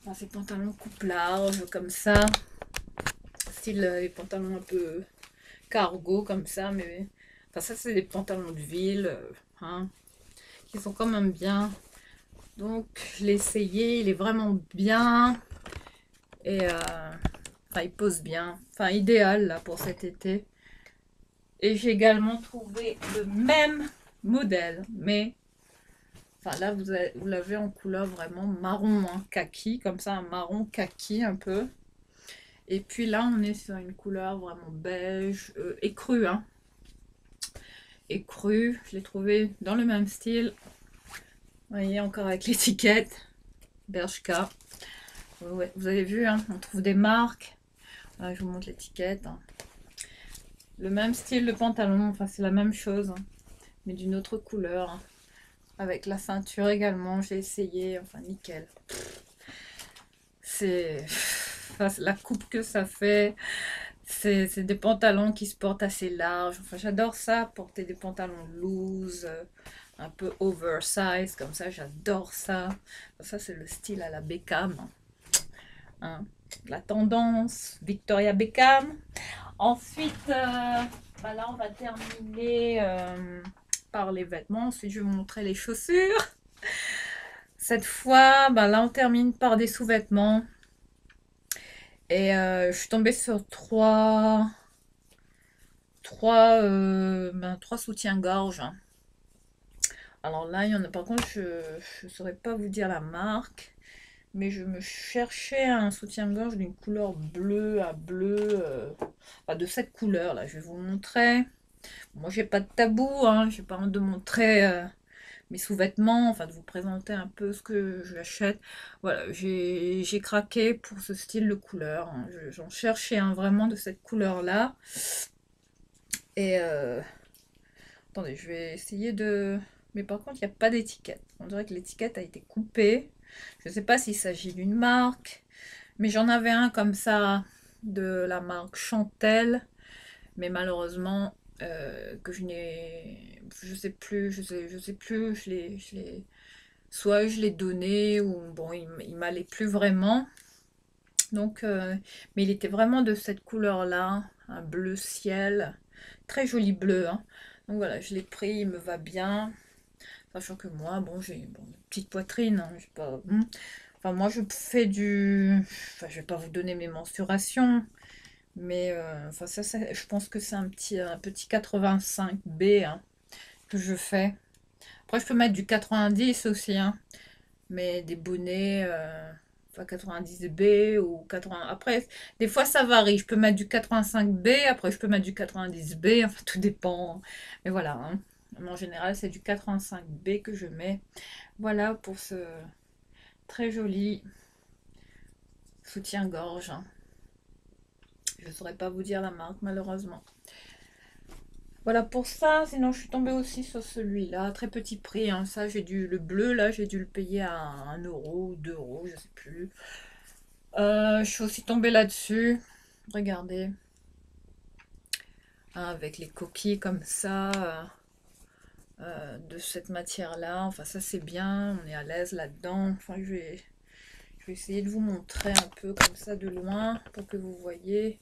Enfin, ces pantalons coupe large comme ça, style les pantalons un peu cargo comme ça, mais enfin ça c'est des pantalons de ville, hein, qui sont quand même bien. Donc je l'ai essayé, il est vraiment bien et enfin il pose bien, enfin idéal là pour cet été. Et j'ai également trouvé le même modèle, mais enfin là vous l'avez en couleur vraiment marron, hein, kaki, comme ça un marron kaki un peu. Et puis là on est sur une couleur vraiment beige, écru, hein, écru. Je l'ai trouvé dans le même style. Vous voyez encore avec l'étiquette Bershka. Ouais, vous avez vu, hein, on trouve des marques. Voilà, je vous montre l'étiquette, hein. Le même style de pantalon, enfin c'est la même chose, hein, mais d'une autre couleur, hein. Avec la ceinture également, j'ai essayé, enfin nickel. C'est enfin, la coupe que ça fait. C'est des pantalons qui se portent assez larges. Enfin, j'adore ça, porter des pantalons loose, un peu oversize, comme ça, j'adore ça. Ça, c'est le style à la Beckham, hein. La tendance Victoria Beckham. Ensuite, bah là, on va terminer par les vêtements. Ensuite, je vais vous montrer les chaussures. Cette fois, bah là, on termine par des sous-vêtements. Et je suis tombée sur trois soutiens-gorge, hein. Alors là, il y en a, par contre, je ne saurais pas vous dire la marque, mais je me cherchais un soutien-gorge d'une couleur bleue à bleu, enfin, de cette couleur là, je vais vous montrer. Moi, j'ai pas de tabou, hein, j'ai pas honte de montrer mes sous-vêtements, enfin de vous présenter un peu ce que j'achète. Voilà, j'ai craqué pour ce style de couleur, hein. J'en cherchais un vraiment de cette couleur là. Et attendez, je vais essayer de... Mais par contre, il n'y a pas d'étiquette. On dirait que l'étiquette a été coupée. Je ne sais pas s'il s'agit d'une marque, mais j'en avais un comme ça de la marque Chantel, mais malheureusement que je n'ai... Je sais plus, je sais plus, soit je l'ai donné, ou bon, il m'allait plus vraiment. Donc, mais il était vraiment de cette couleur-là, un bleu ciel, très joli bleu, hein. Donc voilà, je l'ai pris, il me va bien. Sachant que moi, bon, j'ai bon, une petite poitrine, hein, j'ai pas, enfin, moi, je fais du... Enfin, je vais pas vous donner mes mensurations, mais enfin, je pense que c'est un petit 85B, hein, que je fais. Après, je peux mettre du 90 aussi, hein, mais des bonnets, enfin 90B ou 80. Après, des fois, ça varie. Je peux mettre du 85B, après, je peux mettre du 90B, enfin, tout dépend. Mais voilà, hein. En général, c'est du 85B que je mets. Voilà pour ce très joli soutien-gorge, hein. Je ne saurais pas vous dire la marque, malheureusement. Voilà pour ça. Sinon, je suis tombée aussi sur celui-là. Très petit prix, hein. Ça, le bleu, là, j'ai dû le payer à 1 € ou 2 €, je sais plus. Je suis aussi tombée là-dessus. Regardez. Hein, avec les coquilles comme ça. De cette matière-là. Enfin, ça, c'est bien. On est à l'aise là-dedans. Enfin, je vais essayer de vous montrer un peu comme ça de loin pour que vous voyez,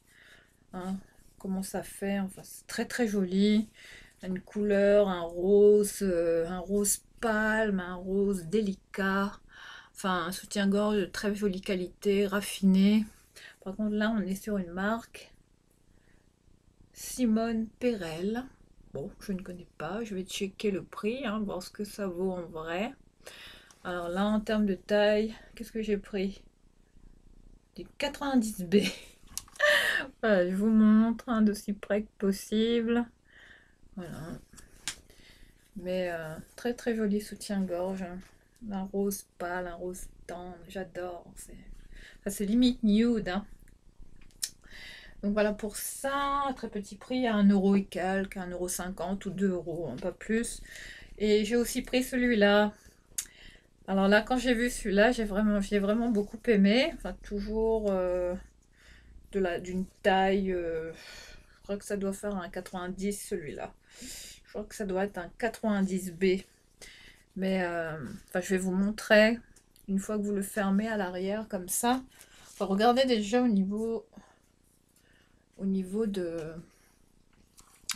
hein, comment ça fait. Enfin, c'est très très joli. Une couleur, un rose palme, un rose délicat. Enfin, un soutien-gorge de très jolie qualité, raffiné. Par contre, là, on est sur une marque Simone Perel. Bon, je ne connais pas. Je vais checker le prix, hein, voir ce que ça vaut en vrai. Alors là, en termes de taille, qu'est-ce que j'ai pris? Du 90B. Voilà, je vous montre, hein, d'aussi près que possible. Voilà. Mais très très joli soutien-gorge, hein. Un rose pâle, un rose tendre, j'adore. C'est limite nude, hein. Donc voilà pour ça, très petit prix, à 1 € et quelques, 1,50 € ou 2 €, hein, pas plus. Et j'ai aussi pris celui-là. Alors là, quand j'ai vu celui-là, j'ai vraiment beaucoup aimé. Enfin, toujours d'une taille, je crois que ça doit faire un 90 celui-là. Je crois que ça doit être un 90B. Mais enfin, je vais vous montrer une fois que vous le fermez à l'arrière comme ça. Enfin, regardez déjà au niveau de...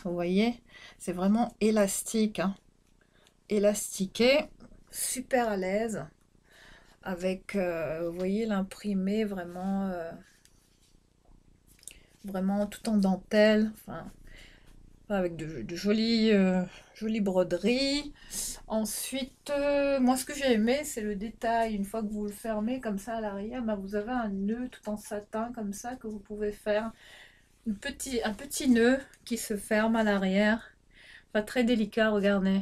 Vous voyez, c'est vraiment élastique, hein. Élastiqué, super à l'aise. Avec, vous voyez, l'imprimé vraiment tout en dentelle. Enfin, avec de jolies broderies. Ensuite, moi ce que j'ai aimé, c'est le détail. Une fois que vous le fermez comme ça à l'arrière, bah, vous avez un nœud tout en satin comme ça que vous pouvez faire. Un petit nœud qui se ferme à l'arrière. Pas très délicat, regardez.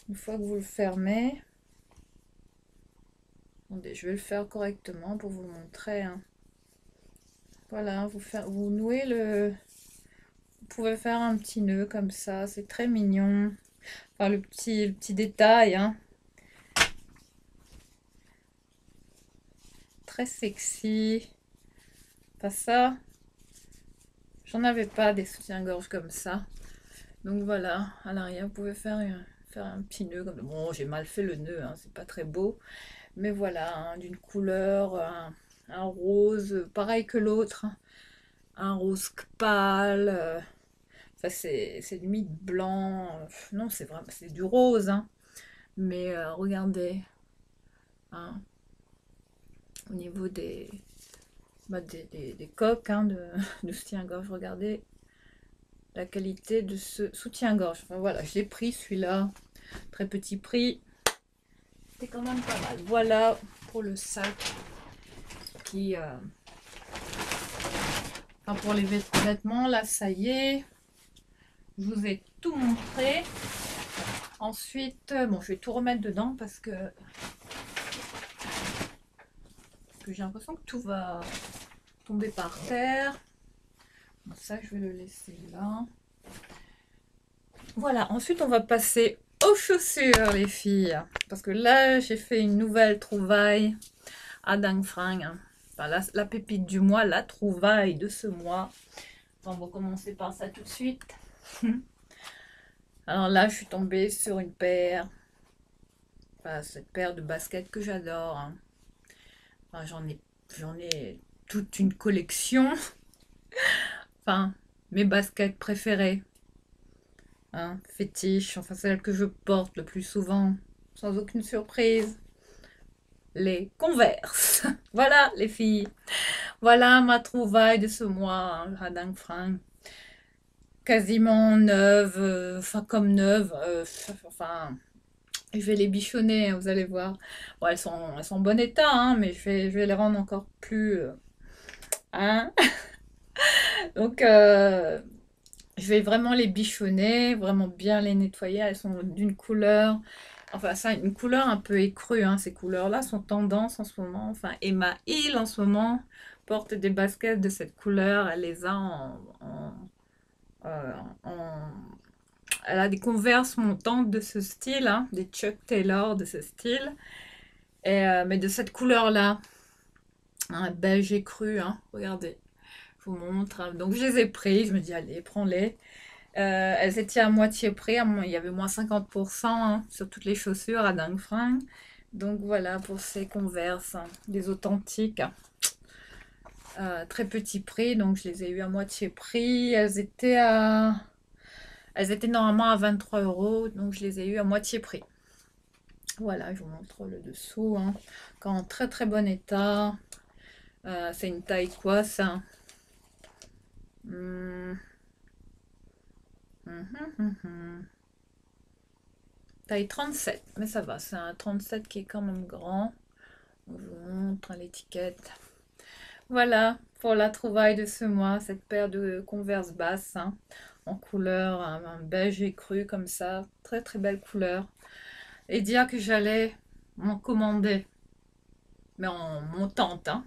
Une fois que vous le fermez, attendez, je vais le faire correctement pour vous le montrer, hein. Voilà, vous nouez vous pouvez faire un petit nœud comme ça, c'est très mignon. Enfin, le petit détail, hein. Très sexy. Pas ça. J'en avais pas des soutiens-gorge comme ça. Donc voilà, à l'arrière, vous pouvez faire un petit nœud. Bon, j'ai mal fait le nœud, hein, c'est pas très beau. Mais voilà, hein, d'une couleur, un rose, pareil que l'autre, hein. Un rose pâle. Enfin, c'est limite blanc. Non, c'est vraiment, c'est du rose, hein. Mais regardez, hein, au niveau des coques, hein, de soutien-gorge, regardez la qualité de ce soutien-gorge. Enfin voilà, j'ai pris celui-là, très petit prix, c'était quand même pas mal. Voilà pour le sac qui, enfin pour les vêtements, là ça y est, je vous ai tout montré. Ensuite, bon, je vais tout remettre dedans parce que j'ai l'impression que tout va tomber par terre. Bon, ça, je vais le laisser là. Voilà, ensuite on va passer aux chaussures, les filles. Parce que là, j'ai fait une nouvelle trouvaille à Dangfrang. Enfin, la pépite du mois, la trouvaille de ce mois. On va commencer par ça tout de suite. Alors là, je suis tombée sur une paire. Enfin, cette paire de baskets que j'adore, hein. Enfin, j'en ai toute une collection. Enfin, mes baskets préférées, hein, fétiches, enfin celles que je porte le plus souvent, sans aucune surprise. Les Converse. Voilà, les filles. Voilà ma trouvaille de ce mois, hein, à Dang Frank. Quasiment neuve, enfin comme neuve, enfin, je vais les bichonner, hein, vous allez voir. Bon, elles sont en bon état, hein, mais je vais les rendre encore plus, hein. Donc, je vais vraiment les bichonner, vraiment bien les nettoyer. Elles sont d'une couleur, enfin, ça, une couleur un peu écrue, hein. Ces couleurs-là sont tendance en ce moment. Enfin, Emma Hill en ce moment porte des baskets de cette couleur. Elle les a euh, en- elle a des Converse montantes de ce style, hein, des Chuck Taylor de ce style, mais de cette couleur-là, un beige écru, hein. Regardez, je vous montre, hein. Donc je les ai pris, je me dis allez, prends-les. Elles étaient à moitié prix, il y avait moins 50%, hein, sur toutes les chaussures à Dang Frank. Donc voilà pour ces Converse, hein, des authentiques, hein. Très petit prix, donc je les ai eu à moitié prix. Elles étaient normalement à 23 euros, donc je les ai eu à moitié prix. Voilà, je vous montre le dessous, hein. Encore en très très bon état. C'est une taille quoi ça? Hum, Taille 37, mais ça va, c'est un 37 qui est quand même grand. Je vous montre l'étiquette. Voilà pour la trouvaille de ce mois, cette paire de Converse basses, hein, en couleur, un beige écru comme ça, très très belle couleur. Et dire que j'allais m'en commander, mais en montante, hein.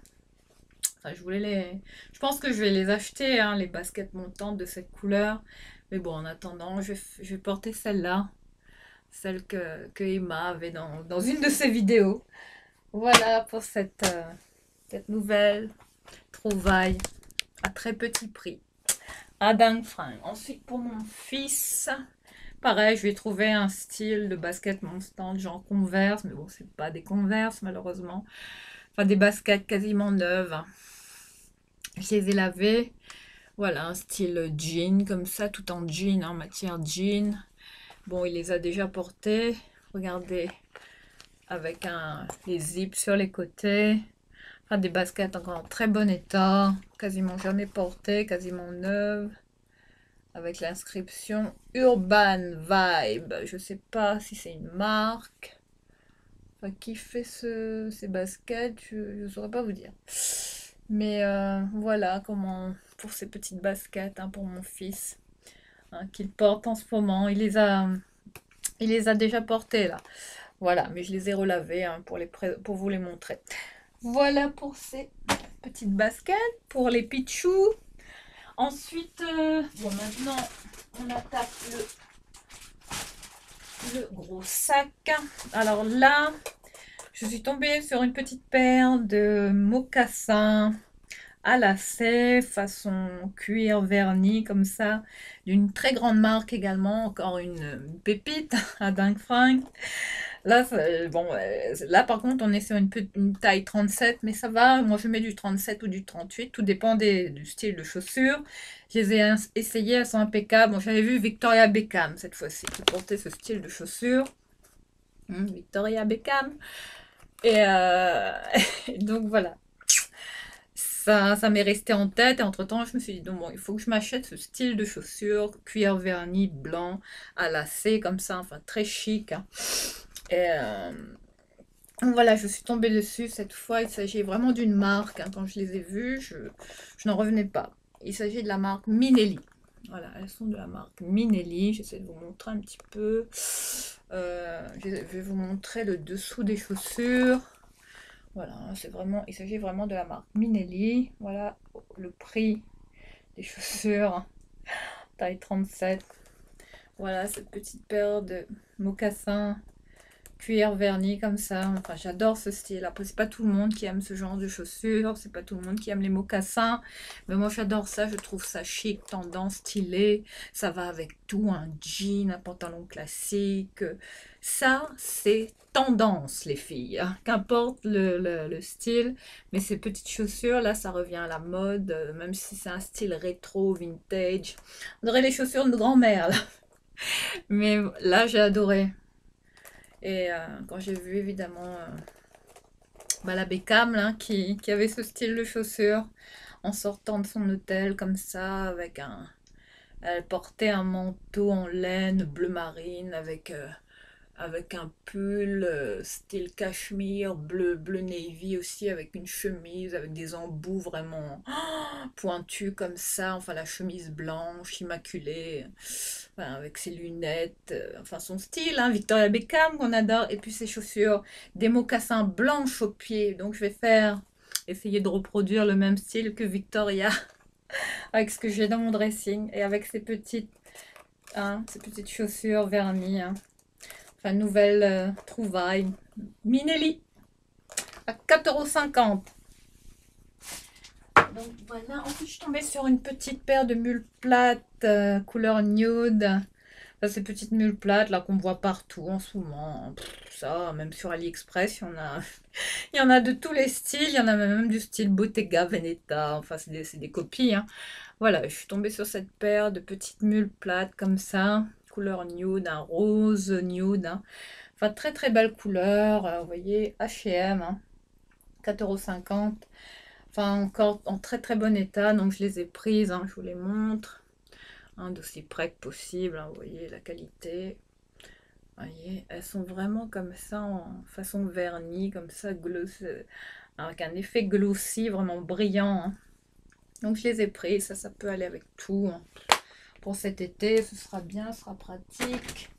Enfin, je pense que je vais les acheter, hein, les baskets montantes de cette couleur. Mais bon, en attendant, je vais porter celle-là, celle que Emma avait dans une de ses vidéos. Voilà pour cette nouvelle trouvaille à très petit prix à Dang Frank. Ensuite, pour mon fils, pareil, je vais trouver un style de basket monstante, genre Converse, mais bon, c'est pas des Converse malheureusement. Enfin, des baskets quasiment neuves, hein. Je les ai lavées. Voilà, un style jean, comme ça, tout en jean, en matière jean. Bon, il les a déjà portés. Regardez, avec les zips sur les côtés. Enfin, des baskets encore en très bon état, quasiment jamais portées, quasiment neuves, avec l'inscription Urban Vibe. Je sais pas si c'est une marque. Enfin, qui fait ces baskets, je ne saurais pas vous dire. Mais voilà comment pour ces petites baskets, hein, pour mon fils, hein, qu'il porte en ce moment. Il les a déjà portées là. Voilà, mais je les ai relavées, hein, pour vous les montrer. Voilà pour ces petites baskets, pour les pitchous. Ensuite, bon, maintenant, on attaque le gros sac. Alors là, je suis tombée sur une petite paire de mocassins à lacets, façon cuir verni, comme ça, d'une très grande marque également, encore une pépite à Dang Frank. Là, bon, là par contre, on est sur une taille 37, mais ça va. Moi, je mets du 37 ou du 38, tout dépend du style de chaussures. Je les ai essayées, elles sont impeccables. Bon, j'avais vu Victoria Beckham cette fois-ci, qui portait ce style de chaussures. Victoria Beckham. Et donc voilà, ça m'est resté en tête. Et entre-temps, je me suis dit, donc, bon, il faut que je m'achète ce style de chaussures, cuir verni blanc, à lacets, comme ça, enfin très chic, hein. Et voilà, je suis tombée dessus cette fois. Il s'agit vraiment d'une marque, hein. Quand je les ai vues, je n'en revenais pas. Il s'agit de la marque Minelli. Voilà, elles sont de la marque Minelli. J'essaie de vous montrer un petit peu. Je vais vous montrer le dessous des chaussures. Voilà, il s'agit vraiment de la marque Minelli. Voilà le prix des chaussures, taille 37. Voilà cette petite paire de mocassins cuir verni comme ça. Enfin, j'adore ce style. Après, c'est pas tout le monde qui aime ce genre de chaussures, c'est pas tout le monde qui aime les mocassins, mais moi j'adore ça, je trouve ça chic, tendance, stylé. Ça va avec tout, un jean, un pantalon classique. Ça, c'est tendance, les filles, hein. Qu'importe le style, mais ces petites chaussures, là, ça revient à la mode, même si c'est un style rétro, vintage. On dirait les chaussures de grand-mère, là. Mais là, j'ai adoré. Et quand j'ai vu évidemment bah, la Beckham là, qui avait ce style de chaussures en sortant de son hôtel comme ça, avec un... Elle portait un manteau en laine bleu marine avec un pull style cachemire, bleu navy aussi, avec une chemise, avec des embouts vraiment pointus comme ça, enfin la chemise blanche, immaculée, enfin, avec ses lunettes, enfin son style, hein, Victoria Beckham qu'on adore, et puis ses chaussures, des mocassins blanches aux pieds, donc je vais essayer de reproduire le même style que Victoria, avec ce que j'ai dans mon dressing, et avec ces petites chaussures vernies, hein. Enfin, nouvelle trouvaille. Minelli à 4,50 €. Donc voilà, ensuite je suis tombée sur une petite paire de mules plates couleur nude. Enfin, ces petites mules plates là qu'on voit partout en ce moment. Ça, même sur AliExpress, il y en a de tous les styles. Il y en a même du style Bottega Veneta. Enfin, c'est des copies, hein. Voilà, je suis tombée sur cette paire de petites mules plates comme ça, couleur nude, un rose nude, hein. Enfin, très très belle couleur. Vous voyez, H&M, hein, 4,50 €. Enfin, encore en très très bon état. Donc, je les ai prises, hein, je vous les montre. Hein, d'aussi près que possible, hein, vous voyez la qualité. Vous voyez, elles sont vraiment comme ça, en façon vernis, comme ça, gloss, avec un effet glossy, vraiment brillant, hein. Donc, je les ai prises. Ça peut aller avec tout, hein. Pour cet été, ce sera bien, ce sera pratique.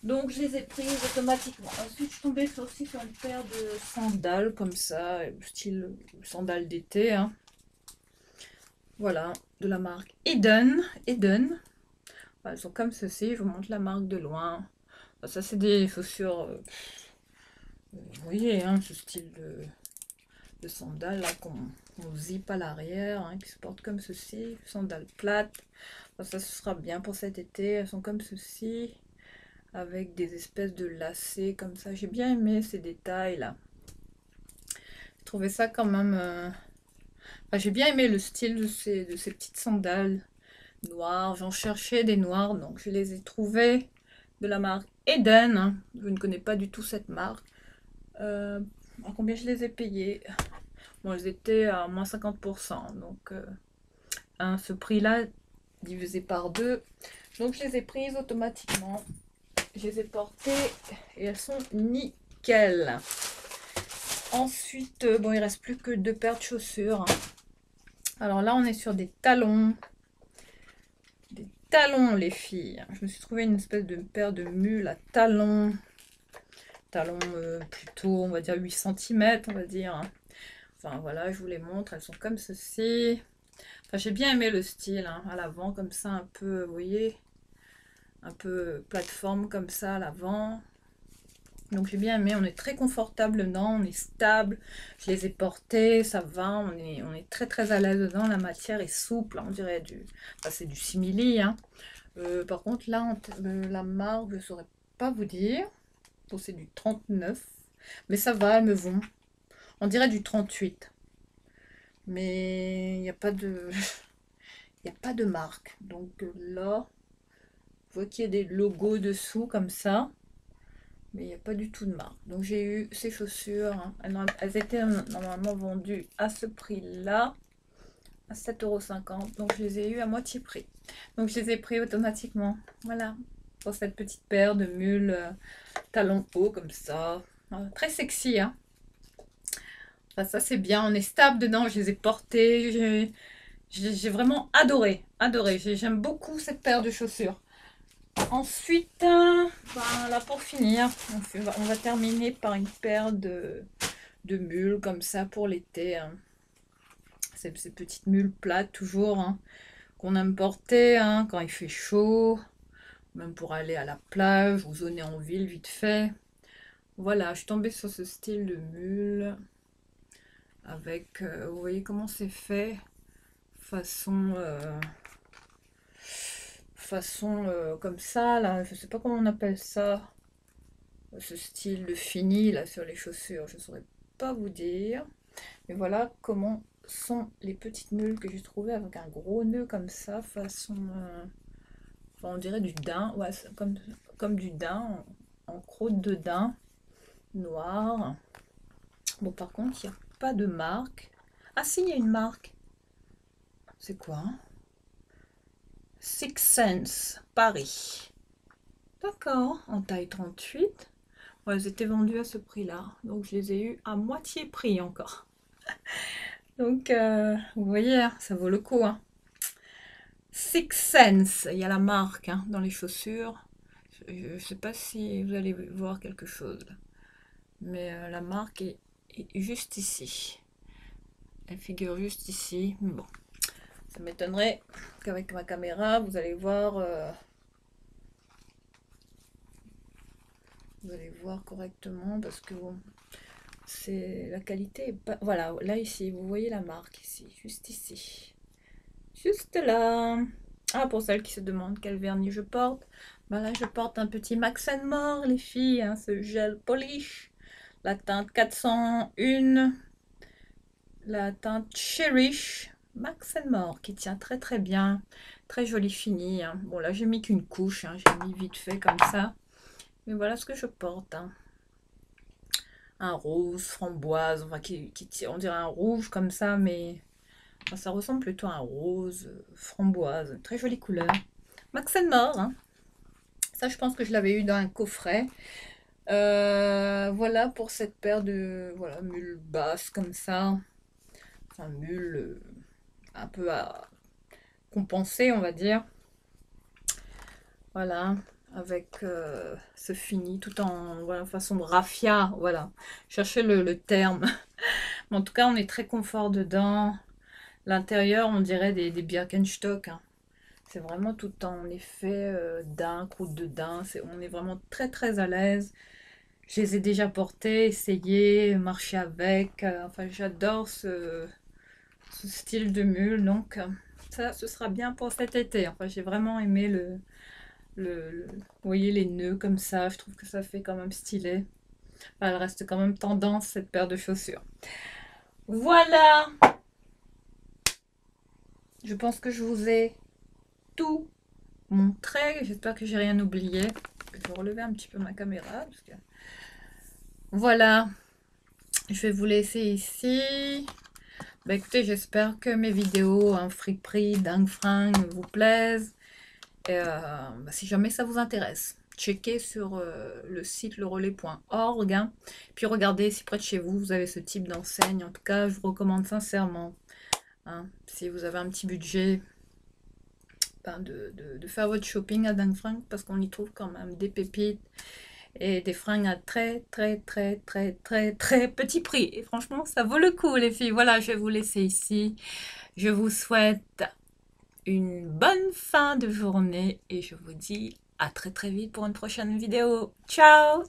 Donc je les ai prises automatiquement. Ensuite, je suis tombée aussi sur une paire de sandales comme ça, style sandales d'été, hein. Voilà, de la marque Eden. Eden. Enfin, elles sont comme ceci, je vous montre la marque de loin. Enfin, ça, c'est des chaussures, vous voyez, hein, ce style de sandales là qu'on zip à l'arrière, hein, qui se portent comme ceci. Sandales plates. Enfin, ça, ce sera bien pour cet été. Elles sont comme ceci, avec des espèces de lacets comme ça. J'ai bien aimé ces détails là. Je trouvais ça quand même... enfin, j'ai bien aimé le style de ces petites sandales noires. J'en cherchais des noires, donc je les ai trouvées de la marque Eden, hein. Je ne connais pas du tout cette marque. À combien je les ai payées? Bon, elles étaient à moins 50%, donc hein, ce prix-là divisé par deux. Donc je les ai prises automatiquement. Je les ai portées et elles sont nickel. Ensuite, bon, il reste plus que deux paires de chaussures, hein. Alors là, on est sur des talons. Des talons, les filles. Je me suis trouvé une espèce de paire de mules à talons. Talons plutôt, on va dire 8 cm, on va dire, hein. Enfin voilà, je vous les montre. Elles sont comme ceci. Enfin, j'ai bien aimé le style, hein, à l'avant, comme ça, un peu, vous voyez, un peu plateforme comme ça à l'avant. Donc j'ai bien aimé, on est très confortable dedans, on est stable. Je les ai portés, ça va, on est très très à l'aise dedans. La matière est souple, on dirait enfin, c'est du simili, hein. Par contre là, la marque, je ne saurais pas vous dire. Bon, c'est du 39, mais ça va, elles me vont. On dirait du 38, mais il n'y a pas de... Il n'y a pas de marque. Donc là, je vois qu'il y a des logos dessous comme ça, mais il n'y a pas du tout de marque. Donc j'ai eu ces chaussures, hein. Elles étaient normalement vendues à ce prix-là, à 7,50 €. Donc je les ai eues à moitié prix. Donc je les ai pris automatiquement. Voilà, pour cette petite paire de mules talons hauts comme ça. Très sexy, hein. Enfin, ça c'est bien, on est stable dedans. Je les ai portées. J'ai vraiment adoré, adoré. J'aime beaucoup cette paire de chaussures. Ensuite, ben, là pour finir, on va terminer par une paire de mules comme ça pour l'été, hein. Ces petites mules plates toujours, hein, qu'on aime porter, hein, quand il fait chaud, même pour aller à la plage ou zoner en ville vite fait. Voilà, je suis tombée sur ce style de mule avec, vous voyez comment c'est fait, façon, comme ça, là, je sais pas comment on appelle ça, ce style de fini, là, sur les chaussures, je saurais pas vous dire. Mais voilà comment sont les petites mules que j'ai trouvées avec un gros nœud comme ça, façon, enfin, on dirait du daim, ouais, c'est comme du daim, en croûte de daim, noir. Bon, par contre, il n'y a pas de marque. Ah si, il y a une marque. C'est quoi, hein? Six Sense, Paris. D'accord, en taille 38. Ouais, elles étaient vendues à ce prix-là. Donc, je les ai eues à moitié prix encore. Donc, vous voyez, hein, ça vaut le coup, hein. Six Sense, il y a la marque, hein, dans les chaussures. Je ne sais pas si vous allez voir quelque chose, là. Mais la marque est juste ici. Elle figure juste ici. Bon, ça m'étonnerait qu'avec ma caméra, vous allez voir correctement parce que bon, c'est la qualité est pas. Voilà, là ici, vous voyez la marque ici, juste ici, juste là. Ah, pour celles qui se demandent quel vernis je porte, ben là je porte un petit Max More, les filles, hein, ce gel polish, la teinte 401, la teinte Cherish, Max More, qui tient très très bien, très joli fini, hein. Bon là j'ai mis qu'une couche, hein, j'ai mis vite fait comme ça, mais voilà ce que je porte, hein. Un rose framboise, enfin on dirait un rouge comme ça, mais enfin, ça ressemble plutôt à un rose framboise, très jolie couleur. Max More, hein. Ça je pense que je l'avais eu dans un coffret. Voilà pour cette paire de voilà, mules basses comme ça, enfin mules un peu à compenser on va dire. Voilà, avec ce fini tout en voilà, façon de raffia, voilà. Cherchez le terme. Mais en tout cas, on est très confort dedans. L'intérieur, on dirait des Birkenstock, hein. C'est vraiment tout en effet daim, croûte de daim. On est vraiment très très à l'aise. Je les ai déjà portés, essayés, marché avec. Enfin, j'adore ce style de mule. Donc, ça, ce sera bien pour cet été. Enfin, j'ai vraiment aimé vous voyez les nœuds comme ça. Je trouve que ça fait quand même stylé. Enfin, elle reste quand même tendance, cette paire de chaussures. Voilà! Je pense que je vous ai tout montré. J'espère que j'ai rien oublié. Je vais relever un petit peu ma caméra. Voilà. Je vais vous laisser ici. Bah écoutez, j'espère que mes vidéos en friperie, dingue fringue vous plaisent. Et bah, si jamais ça vous intéresse, checkez sur le site lerelais.org, hein. Puis regardez si près de chez vous, vous avez ce type d'enseigne. En tout cas, je vous recommande sincèrement, hein, si vous avez un petit budget, ben, de faire votre shopping à dingue fringue parce qu'on y trouve quand même des pépites et des fringues à très très très très très très petit prix. Et franchement, ça vaut le coup les filles. Voilà, je vais vous laisser ici. Je vous souhaite une bonne fin de journée et je vous dis à très très vite pour une prochaine vidéo. Ciao!